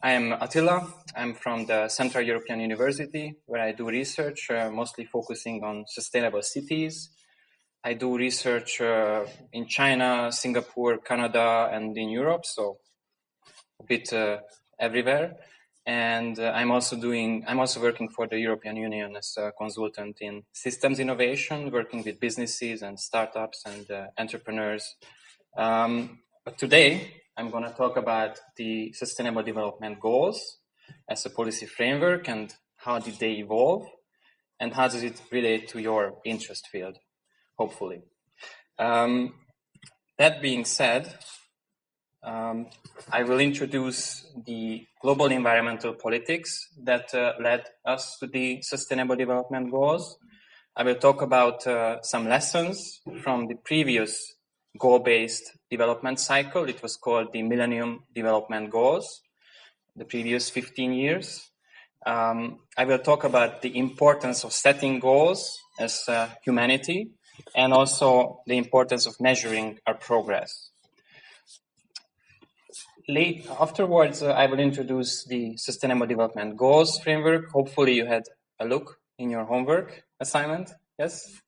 I am Attila. I'm from the Central European University, where I do research, mostly focusing on sustainable cities. I do research in China, Singapore, Canada, and in Europe, so a bit everywhere. And I'm also working for the European Union as a consultant in systems innovation, working with businesses and startups and entrepreneurs. But today, I'm going to talk about the Sustainable Development Goals as a policy framework and how did they evolve and how does it relate to your interest field, hopefully. That being said, I will introduce the global environmental politics that led us to the Sustainable Development Goals. I will talk about some lessons from the previous goal-based development cycle. It was called the Millennium Development Goals, the previous 15 years. I will talk about the importance of setting goals as humanity and also the importance of measuring our progress. Afterwards, I will introduce the Sustainable Development Goals framework. Hopefully you had a look in your homework assignment, yes?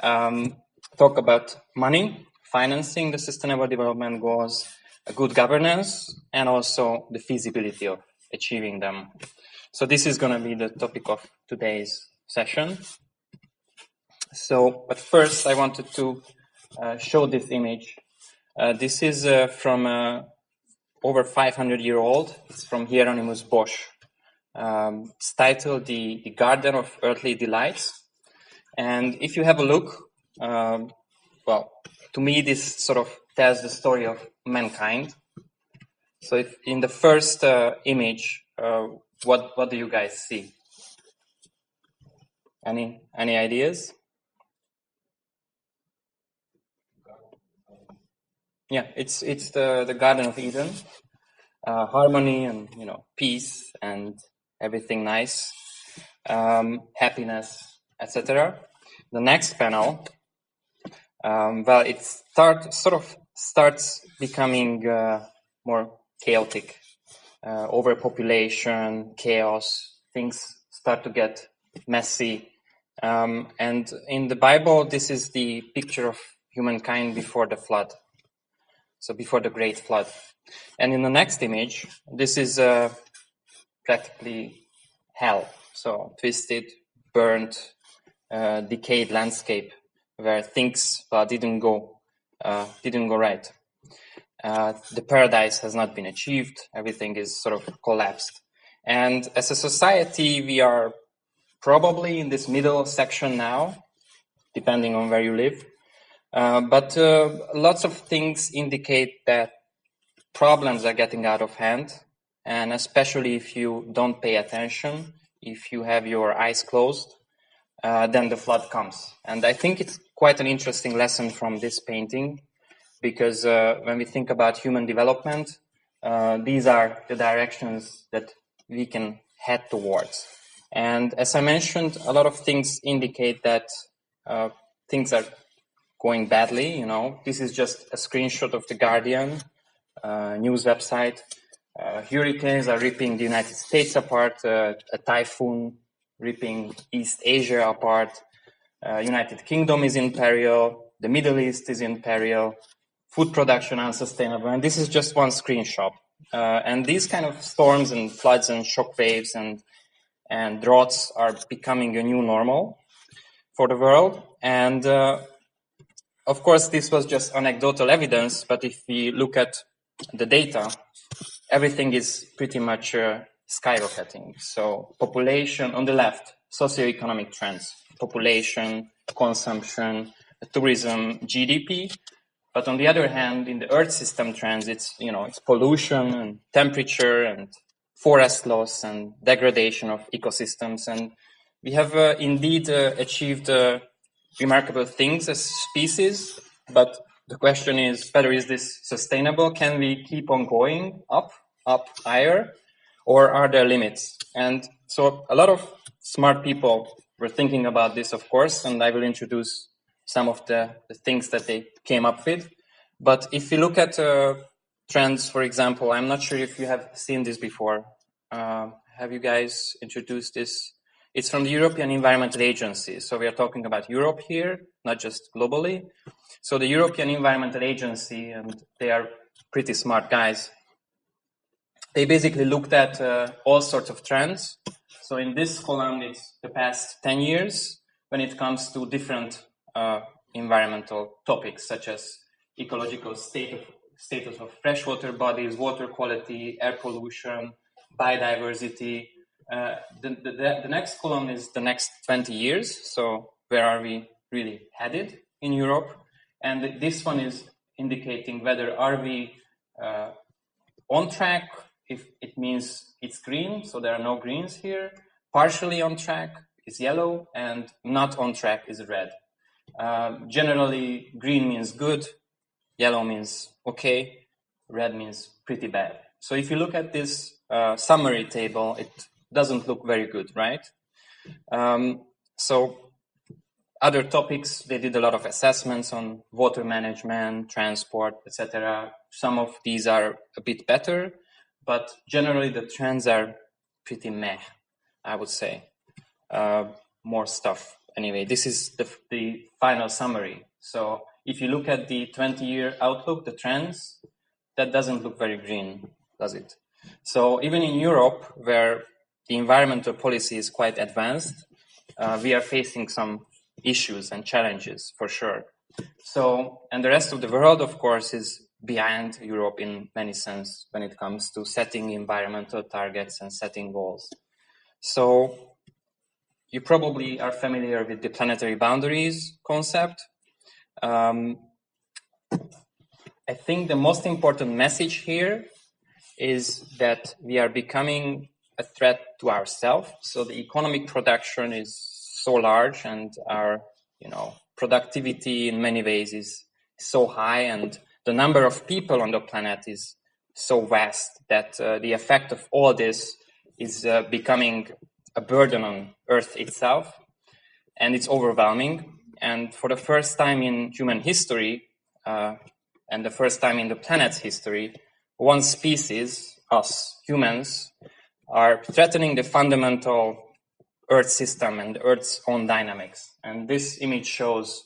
Talk about money, financing the Sustainable Development Goals, good governance, and also the feasibility of achieving them. So this is going to be the topic of today's session. But first I wanted to show this image. This is from over 500-year-old. It's from Hieronymus Bosch. It's titled The Garden of Earthly Delights. And if you have a look, well, to me, this sort of tells the story of mankind. So if in the first image, what do you guys see? Any ideas? Yeah, it's the Garden of Eden, harmony and peace and everything nice, happiness, etc. The next panel, well, it starts becoming more chaotic, overpopulation, chaos. Things start to get messy, and in the Bible, this is the picture of humankind before the flood. So before the Great Flood. And in the next image, this is practically hell. So twisted, burnt, decayed landscape where things didn't go right. The paradise has not been achieved. Everything is sort of collapsed. And as a society, we are probably in this middle section now, depending on where you live. But lots of things indicate that problems are getting out of hand, and especially if you don't pay attention, if you have your eyes closed, then the flood comes. And I think it's quite an interesting lesson from this painting, because when we think about human development, these are the directions that we can head towards. And as I mentioned, a lot of things indicate that things are going badly, This is just a screenshot of the Guardian news website. Hurricanes are ripping the United States apart, a typhoon ripping East Asia apart, United Kingdom is in peril, the Middle East is in peril, food production unsustainable, and this is just one screenshot. And these kind of storms and floods and shock waves and droughts are becoming a new normal for the world. And of course, this was just anecdotal evidence, but if we look at the data, everything is pretty much skyrocketing. So population on the left, socioeconomic trends, population, consumption, tourism, GDP. But on the other hand, in the Earth system trends, it's pollution and temperature and forest loss and degradation of ecosystems. And we have indeed achieved remarkable things as species, but the question is whether is this sustainable? Can we keep on going up higher, or are there limits? And so a lot of smart people were thinking about this, of course, and I will introduce some of the things that they came up with. But if you look at trends, for example. I'm not sure if you have seen this before. Have you guys introduced this? It's from the European Environmental Agency. So we are talking about Europe here, not just globally. So the European Environmental Agency, and they are pretty smart guys, they basically looked at all sorts of trends. So in this column, it's the past 10 years when it comes to different environmental topics, such as ecological status of freshwater bodies, water quality, air pollution, biodiversity. The next column is the next 20 years. So where are we really headed in Europe? And this one is indicating whether are we on track, if it means it's green, so there are no greens here. Partially on track is yellow, and not on track is red. Generally, green means good, yellow means okay, red means pretty bad. So if you look at this summary table, it doesn't look very good, right? So other topics, they did a lot of assessments on water management, transport, etc. Some of these are a bit better, but generally the trends are pretty meh, I would say. More stuff. Anyway, this is the final summary. So if you look at the 20-year outlook, the trends, that doesn't look very green, does it? So even in Europe, where the environmental policy is quite advanced, we are facing some issues and challenges for sure. So, and the rest of the world, of course, is behind Europe in many sense when it comes to setting environmental targets and setting goals. So you probably are familiar with the planetary boundaries concept. I think the most important message here is that we are becoming a threat to ourselves. So the economic production is so large, and our, productivity in many ways is so high, and the number of people on the planet is so vast that the effect of all this is becoming a burden on Earth itself, and it's overwhelming. And for the first time in human history, and the first time in the planet's history, one species, us humans, are threatening the fundamental Earth system and Earth's own dynamics. And this image shows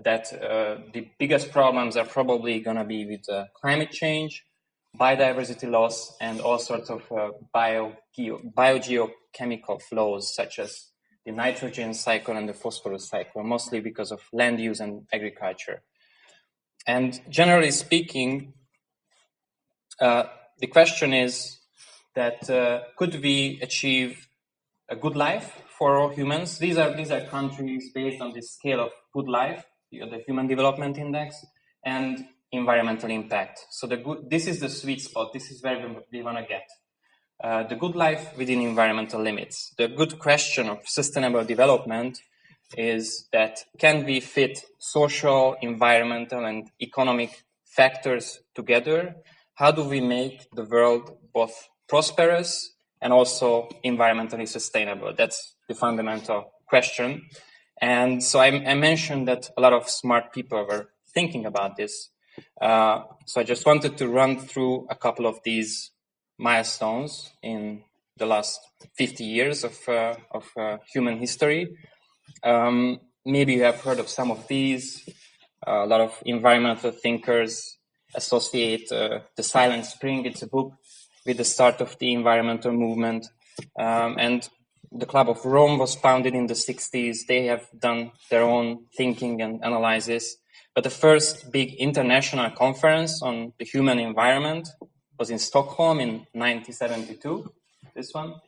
that the biggest problems are probably going to be with climate change, biodiversity loss, and all sorts of biogeochemical flows, such as the nitrogen cycle and the phosphorus cycle, mostly because of land use and agriculture. And generally speaking, the question is that could we achieve a good life for all humans? These are countries based on the scale of good life, the Human Development Index, and environmental impact. So this is the sweet spot. This is where we want to get. The good life within environmental limits. The good question of sustainable development is that can we fit social, environmental, and economic factors together? How do we make the world both prosperous and also environmentally sustainable? That's the fundamental question. And so I mentioned that a lot of smart people were thinking about this. So I just wanted to run through a couple of these milestones in the last 50 years of human history. Maybe you have heard of some of these. A lot of environmental thinkers associate The Silent Spring. It's a book with the start of the environmental movement. And the Club of Rome was founded in the 60s. They have done their own thinking and analysis. But the first big international conference on the human environment was in Stockholm in 1972, this one.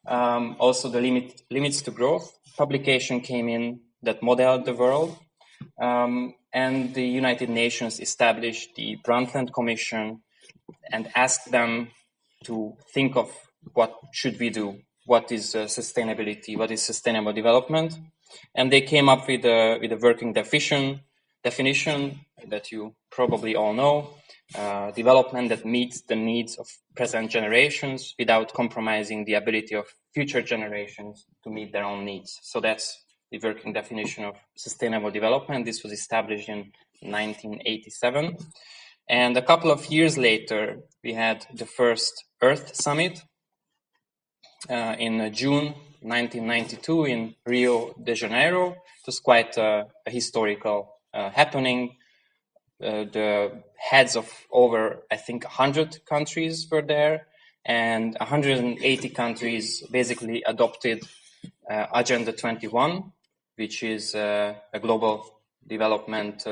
Also, the Limits to Growth publication came in that modeled the world. And the United Nations established the Brundtland Commission and asked them to think of what should we do, what is sustainability, what is sustainable development. And they came up with a working definition that you probably all know, development that meets the needs of present generations without compromising the ability of future generations to meet their own needs. So that's the working definition of sustainable development. This was established in 1987. And a couple of years later, we had the first Earth Summit in June 1992 in Rio de Janeiro. It was quite a historical happening. The heads of over, I think, 100 countries were there, and 180 countries basically adopted Agenda 21, which is a global development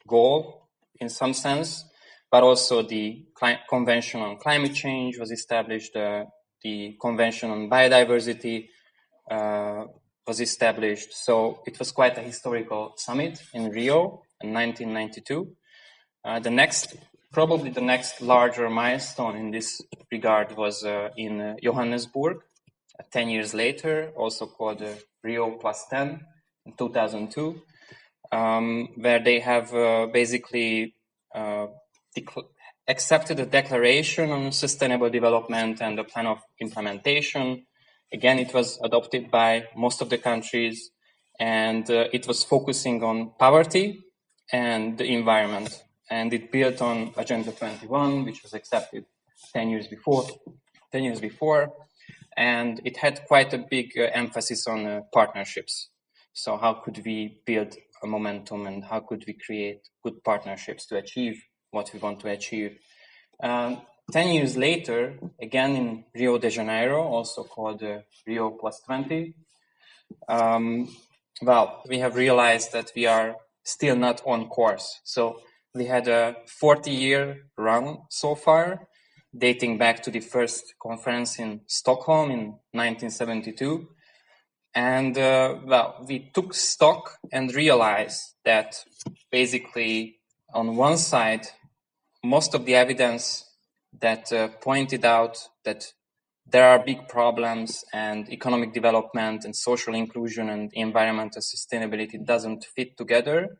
goal in some sense, but also the Convention on Climate Change was established, the Convention on Biodiversity was established. So it was quite a historical summit in Rio in 1992. Probably the next larger milestone in this regard was in Johannesburg, 10 years later, also called Rio Plus 10 in 2002, where they have basically accepted a declaration on sustainable development and a plan of implementation. Again, it was adopted by most of the countries, and it was focusing on poverty and the environment. And it built on Agenda 21, which was accepted 10 years before. And it had quite a big emphasis on partnerships. So how could we build a momentum, and how could we create good partnerships to achieve what we want to achieve? 10 years later, again in Rio de Janeiro, also called Rio Plus 20, we have realized that we are still not on course. So we had a 40-year run so far, dating back to the first conference in Stockholm in 1972. And we took stock and realized that basically on one side, most of the evidence that pointed out that there are big problems and economic development and social inclusion and environmental sustainability doesn't fit together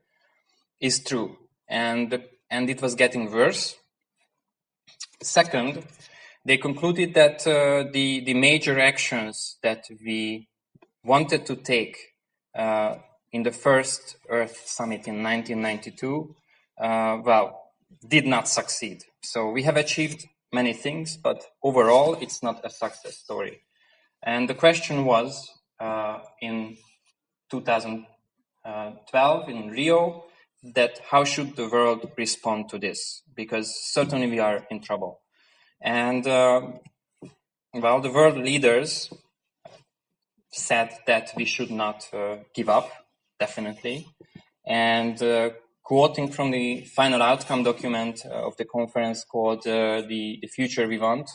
is true. And it was getting worse. Second, they concluded that the major actions that we wanted to take in the first Earth Summit in 1992, did not succeed. So we have achieved many things, but overall, it's not a success story. And the question was in 2012 in Rio, that how should the world respond to this? Because certainly we are in trouble. And the world leaders said that we should not give up, definitely. And quoting from the final outcome document of the conference called the Future We Want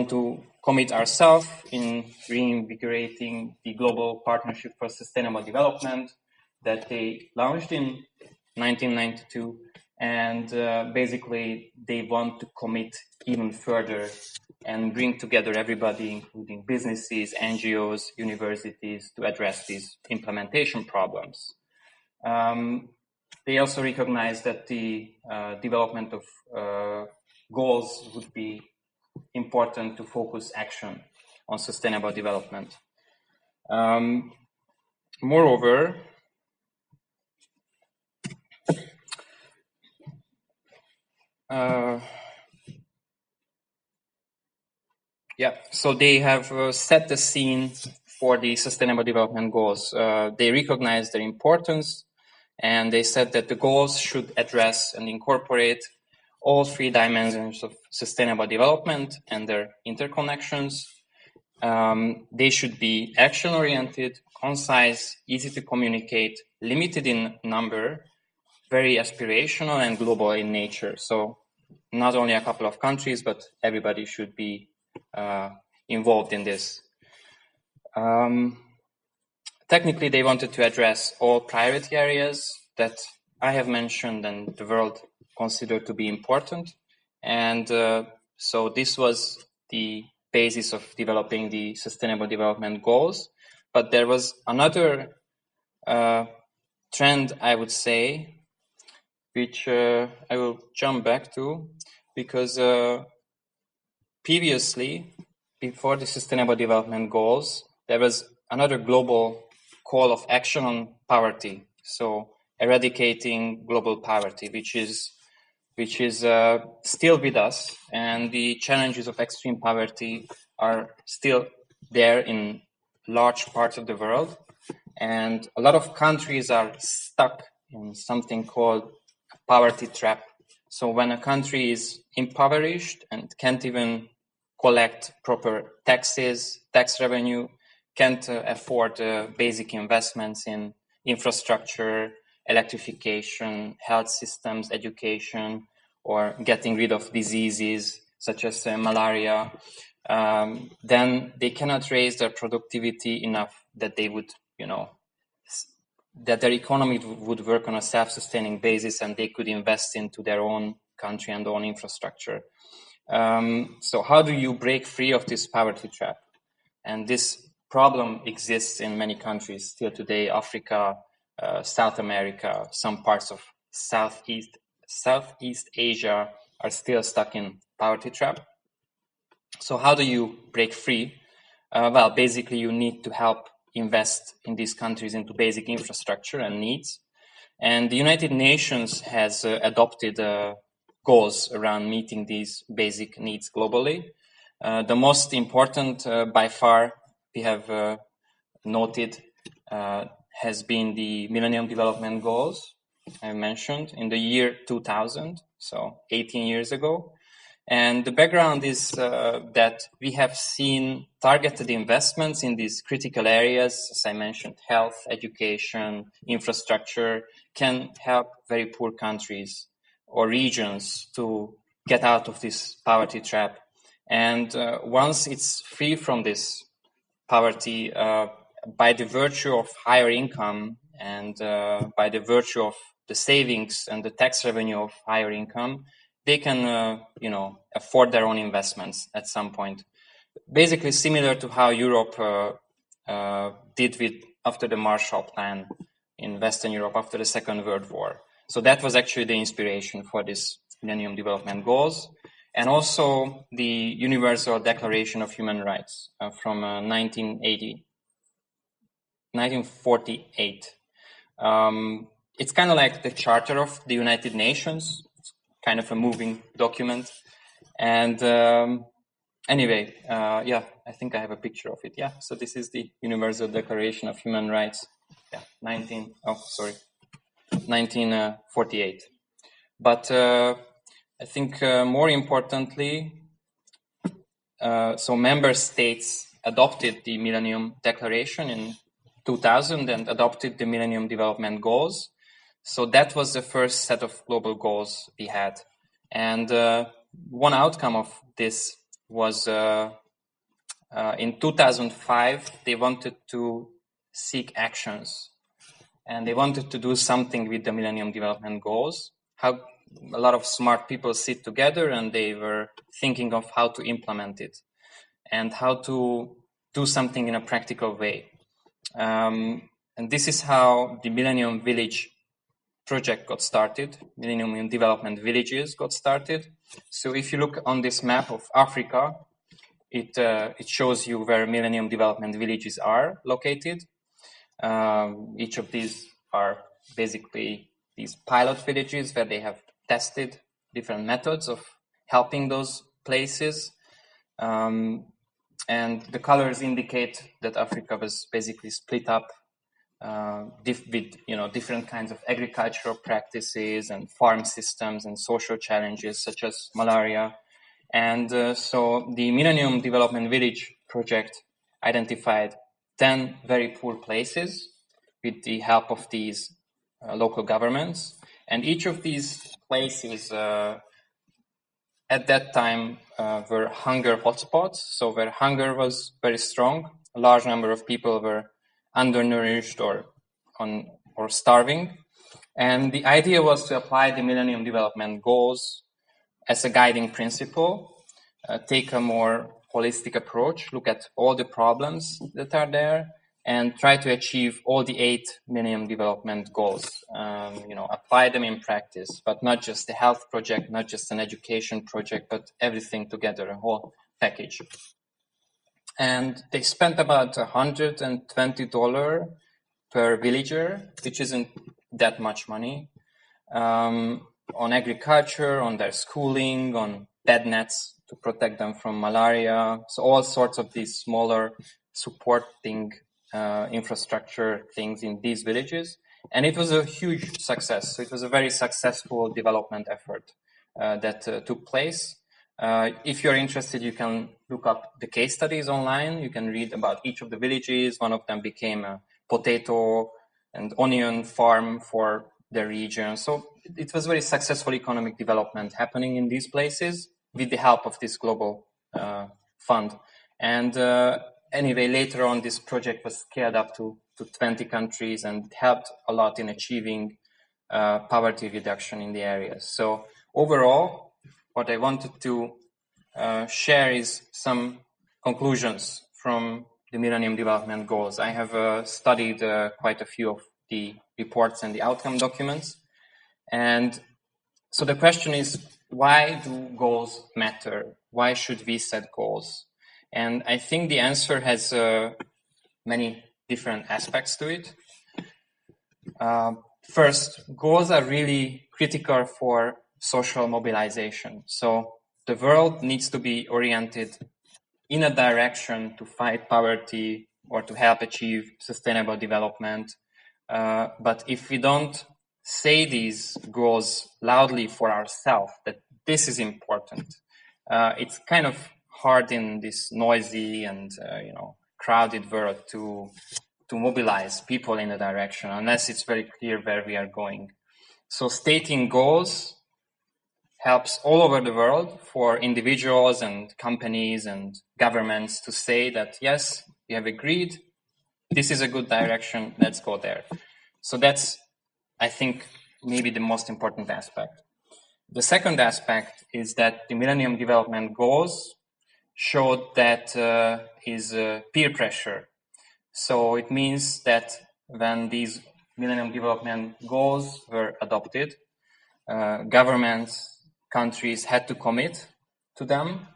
to commit ourselves in reinvigorating the Global Partnership for Sustainable Development that they launched in 1992. And basically, they want to commit even further and bring together everybody, including businesses, NGOs, universities, to address these implementation problems. They also recognize that the development of goals would be important to focus action on sustainable development. Moreover, so they have set the scene for the Sustainable Development Goals. They recognize their importance, and they said that the goals should address and incorporate all three dimensions of sustainable development and their interconnections. They should be action-oriented, concise, easy to communicate, limited in number, very aspirational, and global in nature. So not only a couple of countries, but everybody should be involved in this. Technically, they wanted to address all priority areas that I have mentioned and the world considered to be important. And so this was the basis of developing the Sustainable Development Goals. But there was another trend, I would say, which I will jump back to, because previously, before the Sustainable Development Goals, there was another global call of action on poverty. So eradicating global poverty, which is still with us, and the challenges of extreme poverty are still there in large parts of the world, and a lot of countries are stuck in something called a poverty trap. So when a country is impoverished and can't even collect proper taxes, tax revenue, can't afford basic investments in infrastructure, electrification, health systems, education, or getting rid of diseases such as malaria, then they cannot raise their productivity enough that they would, that their economy would work on a self-sustaining basis and they could invest into their own country and own infrastructure. So how do you break free of this poverty trap? And this problem exists in many countries still today: Africa, South America, some parts of Southeast Asia are still stuck in poverty trap. So how do you break free? Well, basically you need to help invest in these countries into basic infrastructure and needs. And the United Nations has adopted goals around meeting these basic needs globally. The most important by far, we have noted, has been the Millennium Development Goals I mentioned in the year 2000, so 18 years ago. And the background is that we have seen targeted investments in these critical areas, as I mentioned: health, education, infrastructure, can help very poor countries or regions to get out of this poverty trap. And once it's free from this poverty, by the virtue of higher income and by the virtue of the savings and the tax revenue of higher income, they can, afford their own investments at some point. Basically similar to how Europe did after the Marshall Plan in Western Europe after the Second World War. So that was actually the inspiration for this Millennium Development Goals. And also the Universal Declaration of Human Rights from 1948. It's kind of like the Charter of the United Nations. It's kind of a moving document. And anyway, I think I have a picture of it. Yeah, so this is the Universal Declaration of Human Rights. Yeah, 1948. But I think more importantly, so member states adopted the Millennium Declaration in 2000 and adopted the Millennium Development Goals. So that was the first set of global goals we had. And one outcome of this was in 2005, they wanted to seek actions. And they wanted to do something with the Millennium Development Goals. How a lot of smart people sit together and they were thinking of how to implement it and how to do something in a practical way. And this is how the Millennium Village project got started. Millennium Development Villages got started. So if you look on this map of Africa, it shows you where Millennium Development Villages are located. Each of these are basically these pilot villages where they have tested different methods of helping those places. And the colors indicate that Africa was basically split up with different kinds of agricultural practices and farm systems and social challenges such as malaria. And so the Millennium Development Village project identified 10 very poor places with the help of these local governments. And each of these places at that time were hunger hotspots. So where hunger was very strong, a large number of people were undernourished or starving. And the idea was to apply the Millennium Development Goals as a guiding principle, take a more holistic approach, look at all the problems that are there, and try to achieve all the 8 Millennium Development Goals. Apply them in practice, but not just the health project, not just an education project, but everything together, a whole package. And they spent about $120 per villager, which isn't that much money on agriculture, on their schooling, on bed nets to protect them from malaria. So all sorts of these smaller supporting infrastructure things in these villages. And it was a huge success. So it was a very successful development effort that took place. If you're interested, you can look up the case studies online. You can read about each of the villages. One of them became a potato and onion farm for the region. So it was very successful economic development happening in these places with the help of this global fund. And anyway, later on, this project was scaled up to 20 countries and helped a lot in achieving poverty reduction in the areas. So overall, what I wanted to share is some conclusions from the Millennium Development Goals. I have studied quite a few of the reports and the outcome documents. And so the question is, why do goals matter? Why should we set goals? And I think the answer has many different aspects to it. First, goals are really critical for social mobilization. So the world needs to be oriented in a direction to fight poverty or to help achieve sustainable development. But if we don't say these goals loudly for ourselves, that this is important, it's kind of hard in this noisy and crowded world to mobilize people in a direction unless it's very clear where we are going. So stating goals helps all over the world for individuals and companies and governments to say that, yes, we have agreed, this is a good direction, let's go there. So that's, I think, maybe the most important aspect. The second aspect is that the Millennium Development Goals showed that is peer pressure. So it means that when these Millennium Development Goals were adopted, governments, countries had to commit to them.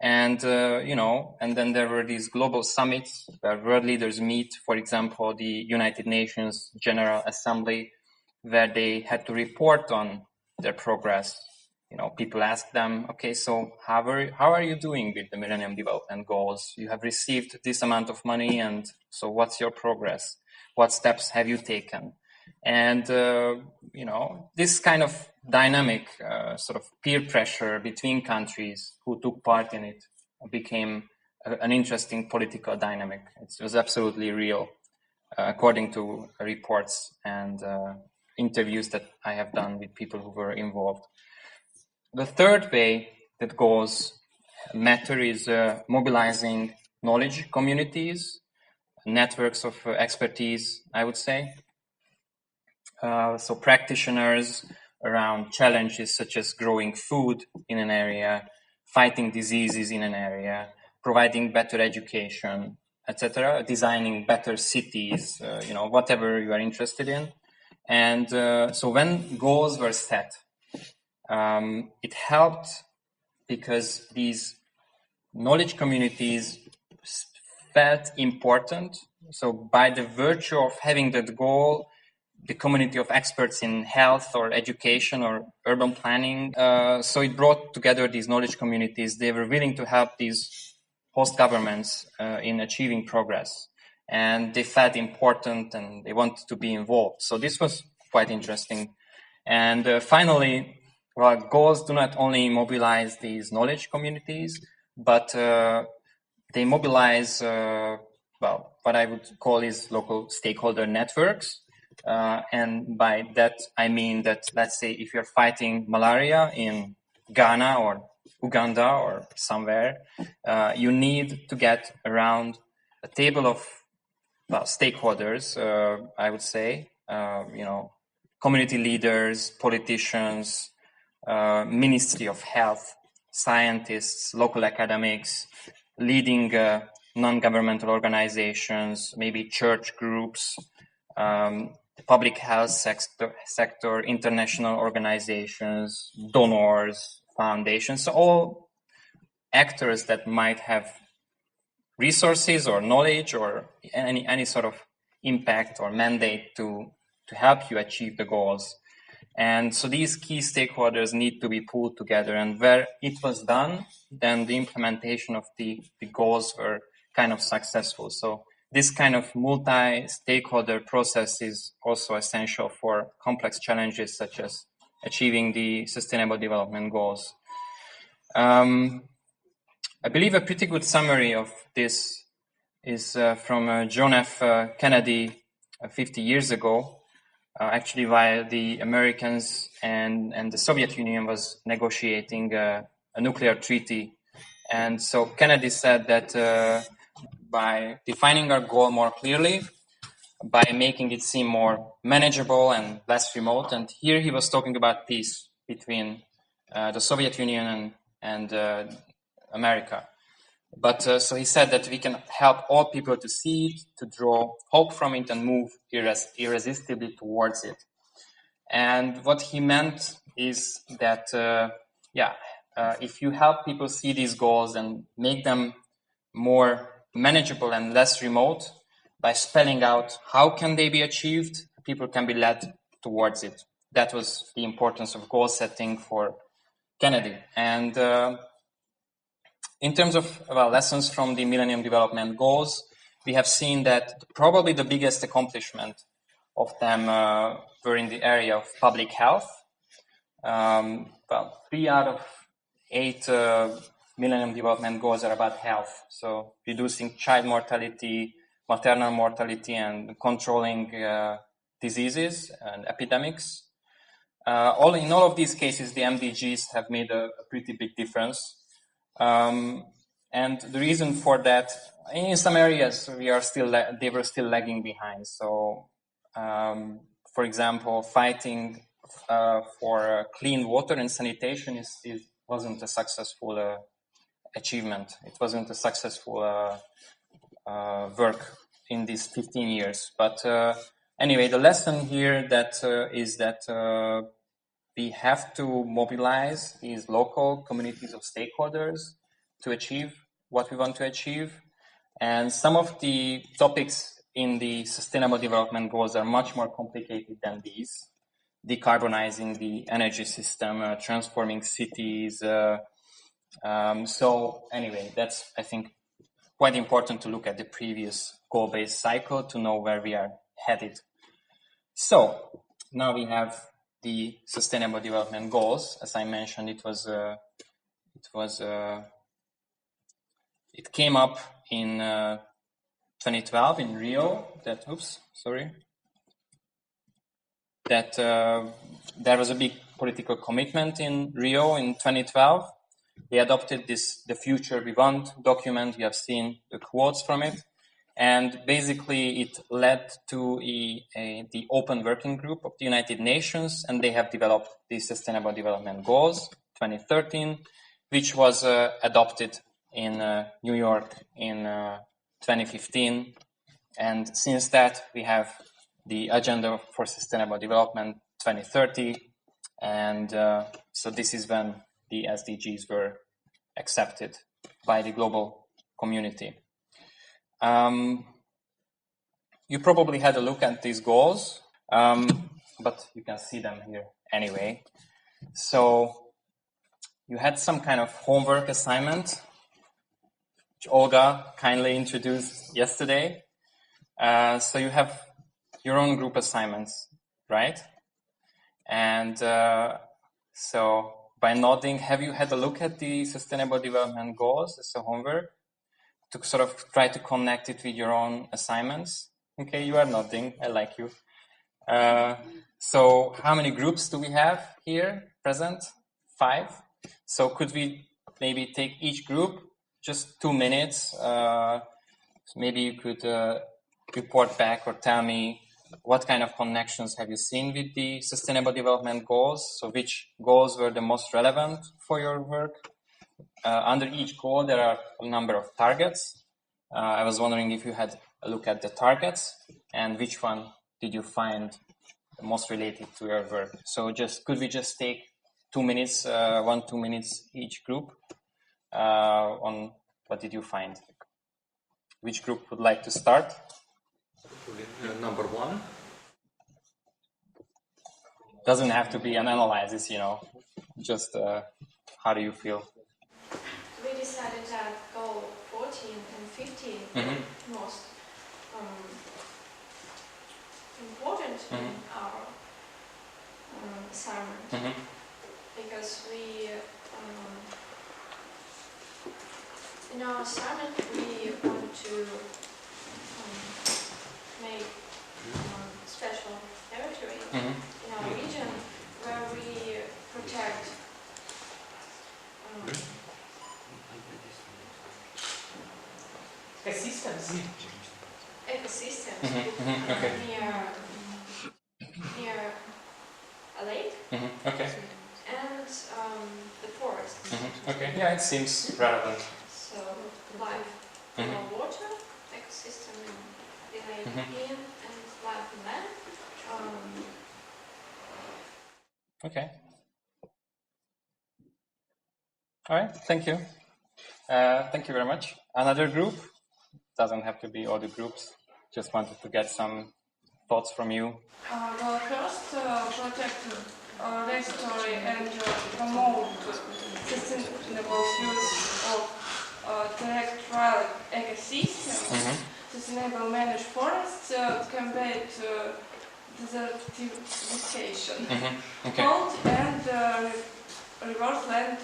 And, and then there were these global summits where world leaders meet, for example, the United Nations General Assembly, where they had to report on their progress. People ask them, okay, so how are you doing with the Millennium Development Goals? You have received this amount of money, and so what's your progress? What steps have you taken? And, this kind of dynamic sort of peer pressure between countries who took part in it became an interesting political dynamic. It was absolutely real, according to reports and interviews that I have done with people who were involved. The third way that goals matter is mobilizing knowledge communities, networks of expertise, I would say. So practitioners around challenges such as growing food in an area, fighting diseases in an area, providing better education, etc., designing better cities, whatever you are interested in. And so when goals were set, it helped because these knowledge communities felt important. So by the virtue of having that goal, the community of experts in health or education or urban planning, so it brought together these knowledge communities. They were willing to help these host governments in achieving progress. And they felt important and they wanted to be involved. So this was quite interesting. And finally, goals do not only mobilize these knowledge communities, but they mobilize, what I would call is local stakeholder networks. And by that, I mean that, let's say, if you're fighting malaria in Ghana or Uganda or somewhere, you need to get around a table of stakeholders, I would say, community leaders, politicians, Ministry of Health, scientists, local academics, leading non-governmental organizations, maybe church groups, public health sector, international organizations, donors, foundations, so all actors that might have resources or knowledge or any sort of impact or mandate to help you achieve the goals. And so these key stakeholders need to be pulled together, and where it was done, then the implementation of the goals were kind of successful. So this kind of multi-stakeholder process is also essential for complex challenges such as achieving the Sustainable Development Goals. I believe a pretty good summary of this is from John F. Kennedy 50 years ago, actually while the Americans and the Soviet Union was negotiating a nuclear treaty. And so Kennedy said that by defining our goal more clearly, by making it seem more manageable and less remote, and here he was talking about peace between the Soviet Union and America. But so he said that we can help all people to see it, to draw hope from it, and move irresistibly towards it. And what he meant is that, if you help people see these goals and make them more manageable and less remote, by spelling out how can they be achieved, people can be led towards it. That was the importance of goal setting for Kennedy. And in terms of lessons from the Millennium Development Goals, we have seen that probably the biggest accomplishment of them were in the area of public health. 3 out of 8 Millennium Development Goals are about health. So reducing child mortality, maternal mortality, and controlling diseases and epidemics. In all of these cases, the MDGs have made a pretty big difference. And the reason for that, in some areas, they were still lagging behind. So, for example, fighting for clean water and sanitation wasn't a successful achievement. It wasn't a successful work in these 15 years. But anyway, the lesson here is that we have to mobilize these local communities of stakeholders to achieve what we want to achieve. And some of the topics in the Sustainable Development Goals are much more complicated than these. Decarbonizing the energy system, transforming cities. So anyway, that's, I think, quite important to look at the previous goal-based cycle to know where we are headed. So now we have the Sustainable Development Goals. As I mentioned, it came up in 2012 in Rio. There was a big political commitment in Rio in 2012. They adopted the Future We Want document. You have seen the quotes from it. And basically, it led to the Open Working Group of the United Nations, and they have developed the Sustainable Development Goals 2013, which was adopted in New York in 2015. And since that, we have the Agenda for Sustainable Development 2030. And so this is when the SDGs were accepted by the global community. You probably had a look at these goals, but you can see them here anyway. So you had some kind of homework assignment, which Olga kindly introduced yesterday. So you have your own group assignments, right? And so by nodding, have you had a look at the Sustainable Development Goals as a homework to sort of try to connect it with your own assignments? Okay, you are nodding. I like you. So how many groups do we have here present? 5. So could we maybe take each group just 2 minutes? Maybe you could report back or tell me what kind of connections have you seen with the Sustainable Development Goals? So which goals were the most relevant for your work? Under each goal, there are a number of targets. I was wondering if you had a look at the targets and which one did you find most related to your work. So could we just take 2 minutes, 2 minutes each group on what did you find? Which group would like to start? Number 1. doesn't have to be an analysis, just how do you feel? We decided that goal 14 and 15 most important in our assignment, because we in our assignment we want to make special territory in our region where we protect ecosystems Okay. near a lake Okay. and the forest. Okay. Yeah, it seems relevant. So life on water, ecosystem in the lake and life on land. Okay. All right. Thank you. Thank you very much. Another group? Doesn't have to be all the groups. Just wanted to get some thoughts from you. Well, first, protect, restore and promote sustainable use of terrestrial ecosystems, sustainable manage forests, combat desertification, halt and reverse land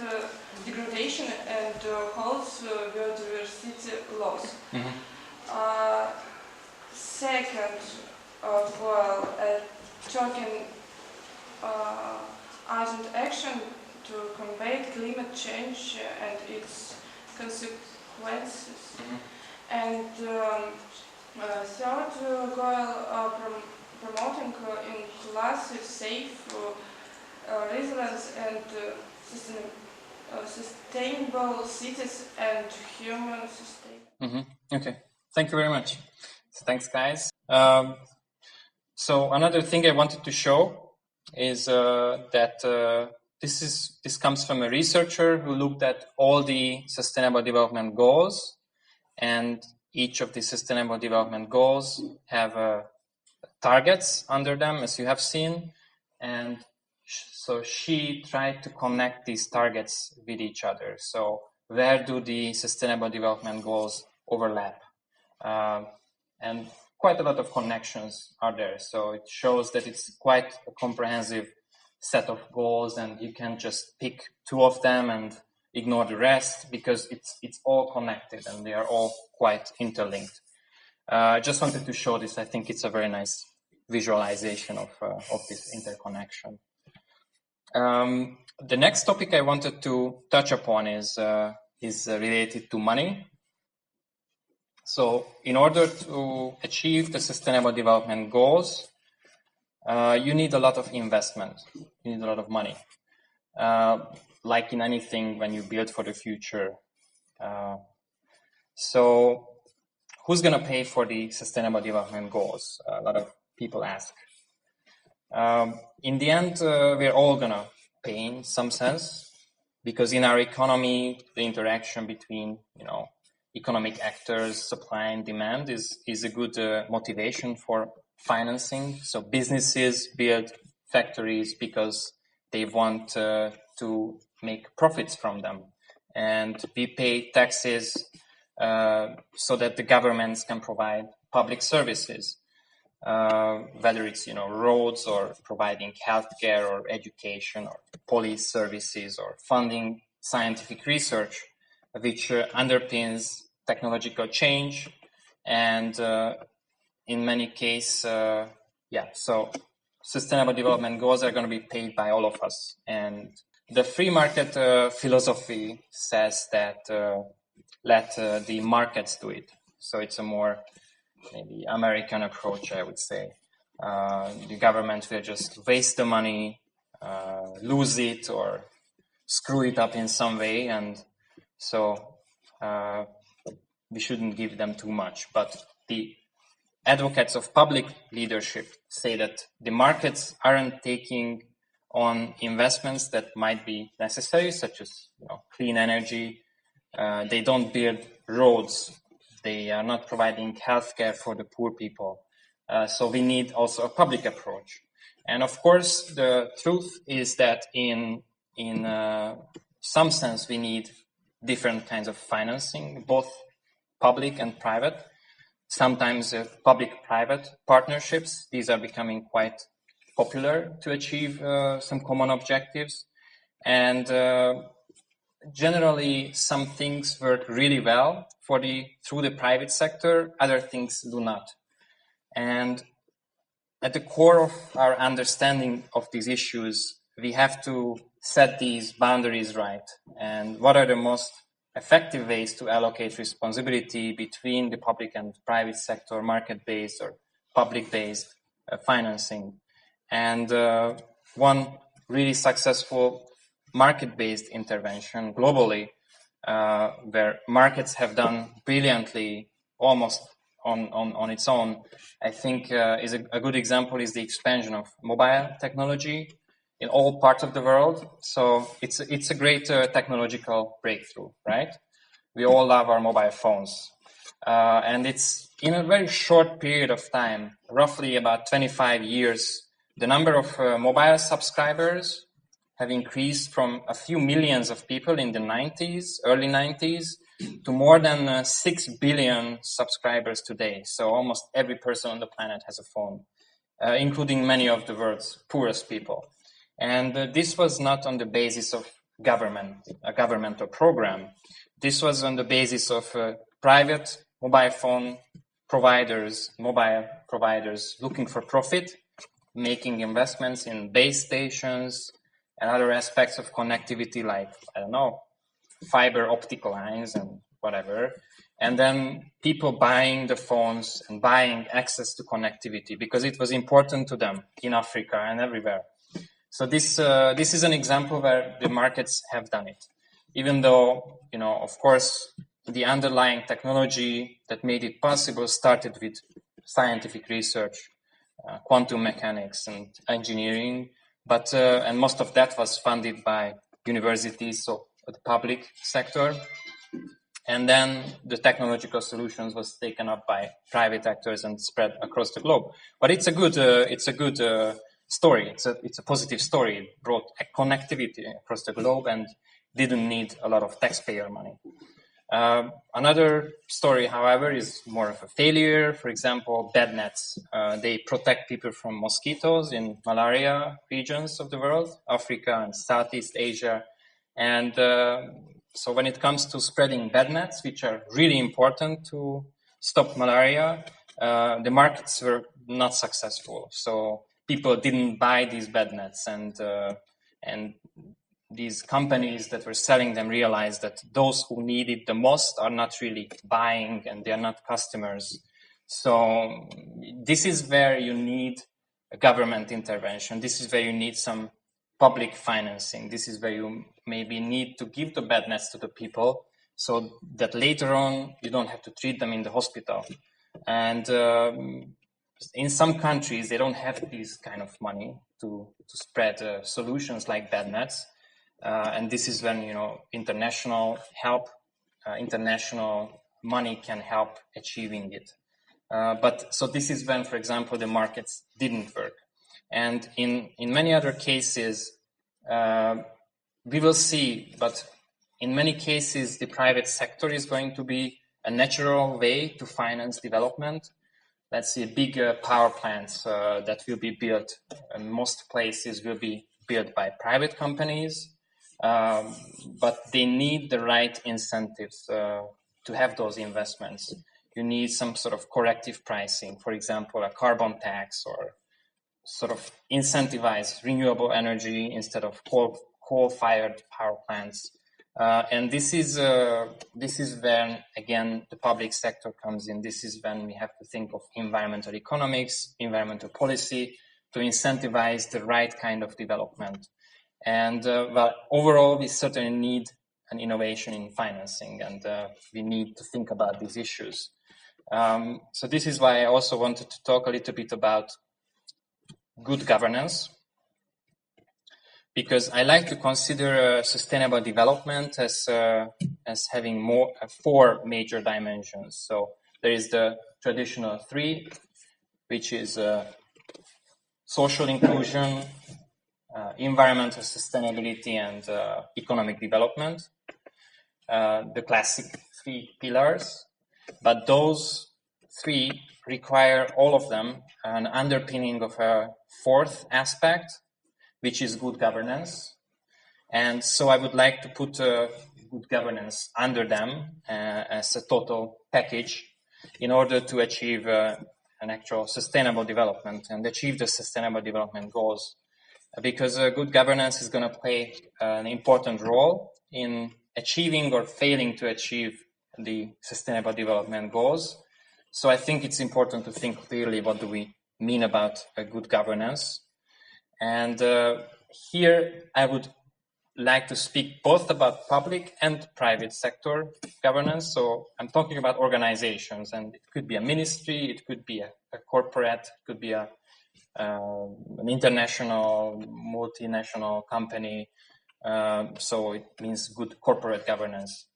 degradation and halt biodiversity loss. Second, taking urgent action to combat climate change and its consequences. And third goal, promoting inclusive, safe, resilience and sustainable cities and human sustainability. Okay, thank you very much. So thanks, guys. So another thing I wanted to show is that this comes from a researcher who looked at all the Sustainable Development Goals, and each of the Sustainable Development Goals have targets under them, as you have seen, and so she tried to connect these targets with each other. So where do the Sustainable Development Goals overlap? And quite a lot of connections are there. So it shows that it's quite a comprehensive set of goals, and you can't just pick two of them and ignore the rest, because it's all connected and they are all quite interlinked. I just wanted to show this. I think it's a very nice visualization of this interconnection. The next topic I wanted to touch upon is related to money. So in order to achieve the Sustainable Development Goals, you need a lot of investment. You need a lot of money. Like in anything, when you build for the future. So who's going to pay for the Sustainable Development Goals? A lot of people ask. In the end, we're all going to pay in some sense, because in our economy, the interaction between, economic actors, supply and demand is a good motivation for financing. So businesses build factories because they want to make profits from them. And we pay taxes so that the governments can provide public services, whether it's, roads or providing healthcare or education or police services or funding scientific research, which underpins technological change, and in many cases, so Sustainable Development Goals are going to be paid by all of us. And the free market philosophy says that let the markets do it. So it's a more maybe American approach, I would say. The government will just waste the money, lose it, or screw it up in some way, and so we shouldn't give them too much. But the advocates of public leadership say that the markets aren't taking on investments that might be necessary, such as clean energy. They don't build roads. They are not providing healthcare for the poor people. So we need also a public approach. And of course, the truth is that in some sense, we need different kinds of financing, both public and private. Sometimes public-private partnerships. These are becoming quite popular to achieve some common objectives. And generally, some things work really well through the private sector, other things do not. And at the core of our understanding of these issues, we have to set these boundaries right. And what are the most effective ways to allocate responsibility between the public and private sector, market-based or public-based financing? And one really successful market-based intervention globally, where markets have done brilliantly almost on its own, I think is a good example is the expansion of mobile technology in all parts of the world. So it's a great technological breakthrough, right? We all love our mobile phones. And it's in a very short period of time, roughly about 25 years, the number of mobile subscribers have increased from a few millions of people in the 90s, early 90s, to more than 6 billion subscribers today. So almost every person on the planet has a phone, including many of the world's poorest people. And this was not on the basis of a governmental program. This was on the basis of private mobile phone providers looking for profit, making investments in base stations and other aspects of connectivity like, I don't know, fiber optical lines and whatever. And then people buying the phones and buying access to connectivity because it was important to them in Africa and everywhere. So this is an example where the markets have done it. Even though, of course, the underlying technology that made it possible started with scientific research, quantum mechanics and engineering, but and most of that was funded by universities, so the public sector. And then the technological solutions was taken up by private actors and spread across the globe. But it's a good story. It's a positive story. It brought a connectivity across the globe and didn't need a lot of taxpayer money. Another story, however, is more of a failure. For example, bed nets. They protect people from mosquitoes in malaria regions of the world, Africa and Southeast Asia. And so when it comes to spreading bed nets, which are really important to stop malaria, the markets were not successful. So people didn't buy these bed nets, and these companies that were selling them realized that those who need it the most are not really buying and they are not customers. So this is where you need a government intervention. This is where you need some public financing. This is where you maybe need to give the bed nets to the people so that later on you don't have to treat them in the hospital. And in some countries, they don't have this kind of money to spread solutions like bed nets. And this is when, international help, international money can help achieving it. But so this is when, for example, the markets didn't work. And in many other cases, we will see, but in many cases, the private sector is going to be a natural way to finance development. Let's see, big power plants that will be built in most places will be built by private companies. But they need the right incentives to have those investments. You need some sort of corrective pricing, for example, a carbon tax, or sort of incentivize renewable energy instead of coal-fired power plants. And this is when, again, the public sector comes in. This is when we have to think of environmental economics, environmental policy, to incentivize the right kind of development. And well, overall, we certainly need an innovation in financing, and we need to think about these issues. So this is why I also wanted to talk a little bit about good governance, because I like to consider sustainable development as having four major dimensions. So there is the traditional three, which is social inclusion, environmental sustainability, and economic development, the classic 3 pillars. But those 3 require, all of them, an underpinning of a 4th aspect, which is good governance. And so I would like to put good governance under them as a total package in order to achieve an actual sustainable development and achieve the sustainable development goals. Because good governance is going to play an important role in achieving or failing to achieve the sustainable development goals. So I think it's important to think clearly what do we mean about a good governance. And here I would like to speak both about public and private sector governance. So I'm talking about organizations, and it could be a ministry, it could be a corporate, it could be an international, multinational company. So it means good corporate governance.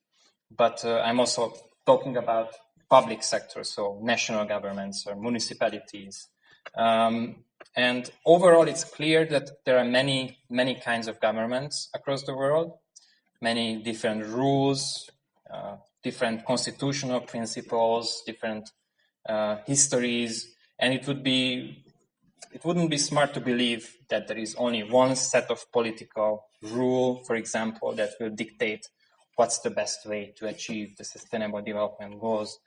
But I'm also talking about public sector, so national governments or municipalities. And overall, it's clear that there are many, many kinds of governments across the world, many different rules, different constitutional principles, different histories, and it wouldn't be smart to believe that there is only one set of political rule, for example, that will dictate what's the best way to achieve the sustainable development goals.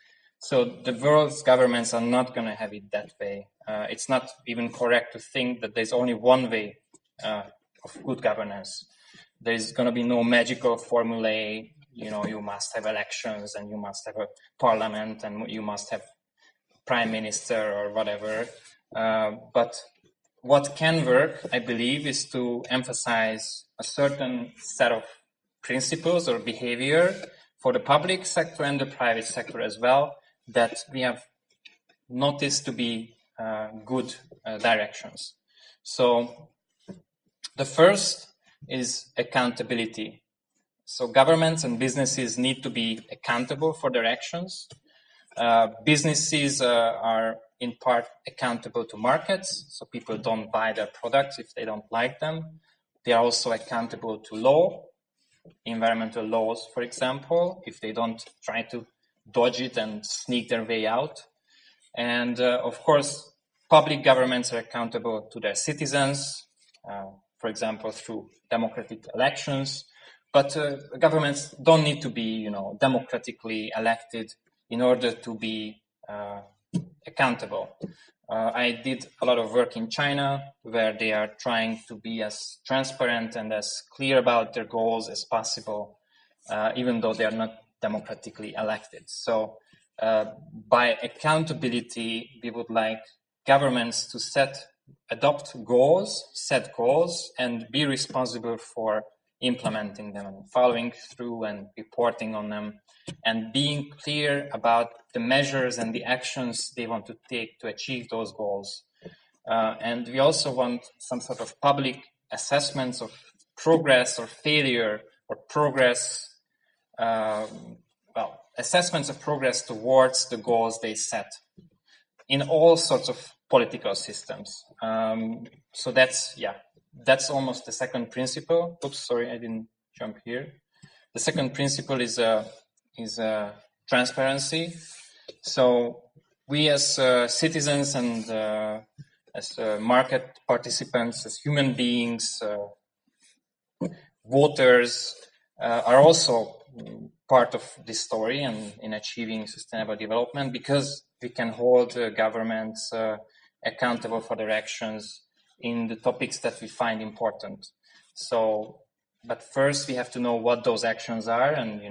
So the world's governments are not going to have it that way. It's not even correct to think that there's only one way of good governance. There's going to be no magical formulae, you must have elections and you must have a parliament and you must have prime minister or whatever. But what can work, I believe, is to emphasize a certain set of principles or behavior for the public sector and the private sector as well, that we have noticed to be good directions. So the first is accountability. So governments and businesses need to be accountable for their actions. Businesses are in part accountable to markets, so people don't buy their products if they don't like them. They are also accountable to law, environmental laws, for example, if they don't try to dodge it and sneak their way out. And of course, public governments are accountable to their citizens, for example, through democratic elections. But governments don't need to be, democratically elected in order to be accountable. I did a lot of work in China, where they are trying to be as transparent and as clear about their goals as possible, even though they are not democratically elected. So by accountability, we would like governments to adopt goals, set goals, and be responsible for implementing them and following through and reporting on them, and being clear about the measures and the actions they want to take to achieve those goals. And we also want some sort of public assessments of progress or failure, or progress, assessments of progress towards the goals they set in all sorts of political systems. So that's almost the second principle. Oops, sorry, I didn't jump here. The second principle is transparency. So we as citizens and as market participants, as human beings, voters, are also part of this story and in achieving sustainable development, because we can hold governments accountable for their actions in the topics that we find important. So, but first we have to know what those actions are, and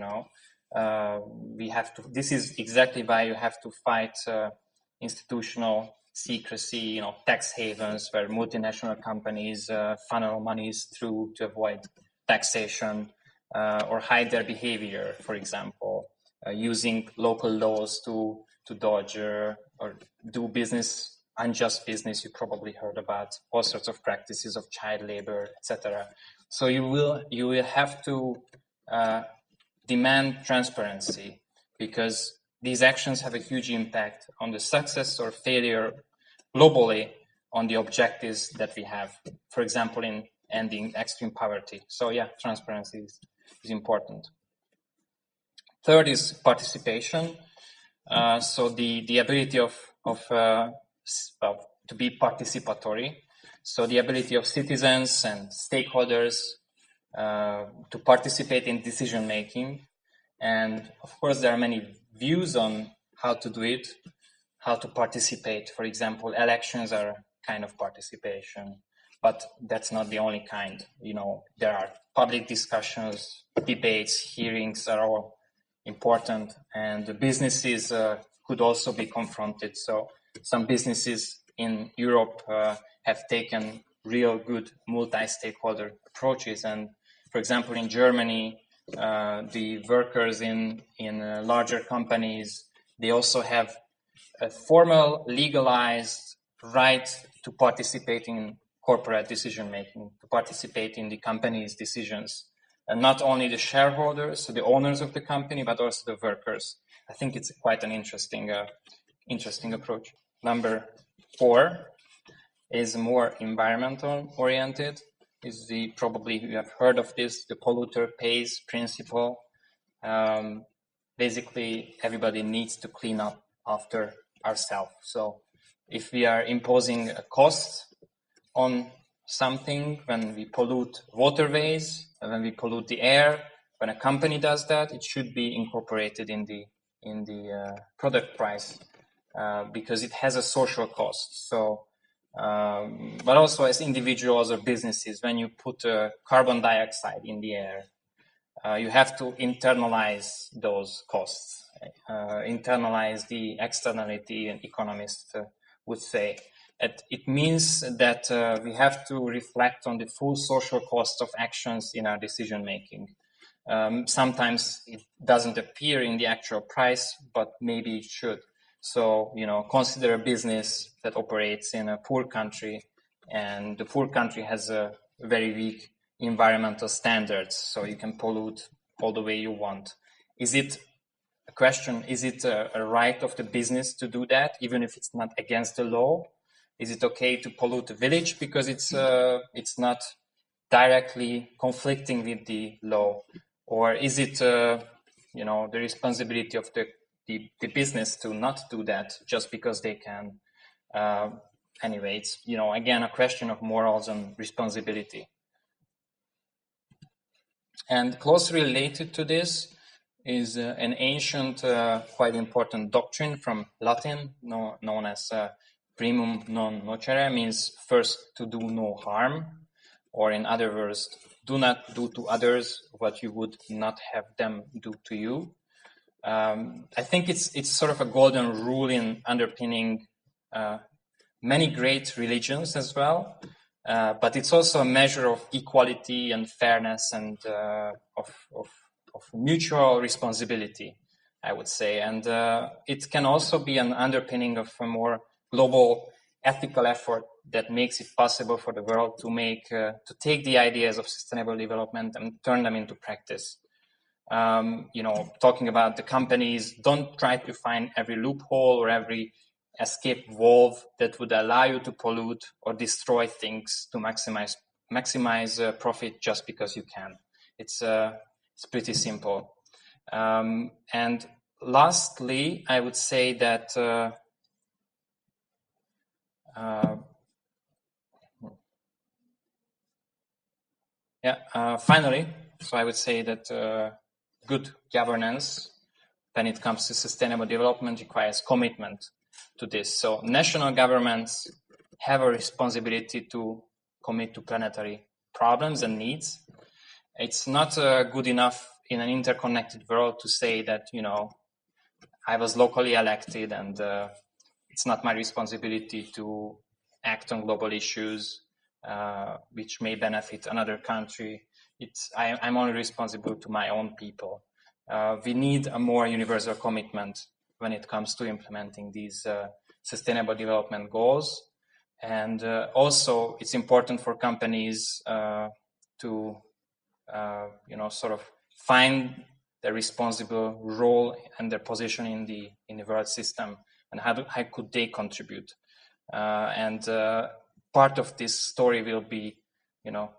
we have to. This is exactly why you have to fight institutional secrecy, tax havens where multinational companies funnel monies through to avoid taxation, or hide their behavior, for example, using local laws to dodge or do unjust business. You probably heard about all sorts of practices of child labor, etc. So you will have to demand transparency, because these actions have a huge impact on the success or failure globally on the objectives that we have, for example, in ending extreme poverty. So yeah, transparency is important. Third is participation. So the ability to be participatory. So the ability of citizens and stakeholders to participate in decision making. And of course, there are many views on how to do it, how to participate. For example, elections are kind of participation, but that's not the only kind. You know, there are public discussions, debates, hearings are all important, and the businesses could also be confronted. So some businesses in Europe have taken real good multi-stakeholder approaches. And for example, in Germany, the workers in larger companies, they also have a formal, legalized right to participate in corporate decision making, to participate in the company's decisions. And not only the shareholders, so the owners of the company, but also the workers. I think it's quite an interesting approach. Number 4 is more environmental oriented. Is probably you have heard of this, the polluter pays principle. Basically, everybody needs to clean up after ourselves. So if we are imposing a cost on something, when we pollute waterways, when we pollute the air, when a company does that, it should be incorporated in the product price because it has a social cost. So, but also as individuals or businesses, when you put carbon dioxide in the air, you have to internalize those costs, internalize the externality, and economists would say. It means that we have to reflect on the full social cost of actions in our decision making. Sometimes it doesn't appear in the actual price, but maybe it should. So, you know, consider a business that operates in a poor country, and the poor country has a very weak environmental standards, so you can pollute all the way you want. Is it a right of the business to do that, even if it's not against the law? Is it okay to pollute a village because it's not directly conflicting with the law? Or is it the responsibility of the business to not do that just because they can? Anyway, it's again a question of morals and responsibility. And closely related to this is an ancient, quite important doctrine from Latin, known as primum non nocere, means first to do no harm, or in other words, do not do to others what you would not have them do to you. I think it's sort of a golden rule in underpinning many great religions as well, but it's also a measure of equality and fairness and of mutual responsibility, I would say. And it can also be an underpinning of a more global ethical effort that makes it possible for the world to take the ideas of sustainable development and turn them into practice. Talking about the companies, don't try to find every loophole or every escape valve that would allow you to pollute or destroy things to maximize profit just because you can. It's pretty simple. And lastly, I would say that finally, so I would say that good governance when it comes to sustainable development requires commitment to this. So national governments have a responsibility to commit to planetary problems and needs. It's not good enough in an interconnected world to say that, I was locally elected and it's not my responsibility to act on global issues which may benefit another country. I'm only responsible to my own people. We need a more universal commitment when it comes to implementing these sustainable development goals. And also it's important for companies to sort of find their responsible role and their position in the world system, and how could they contribute. and part of this story will be,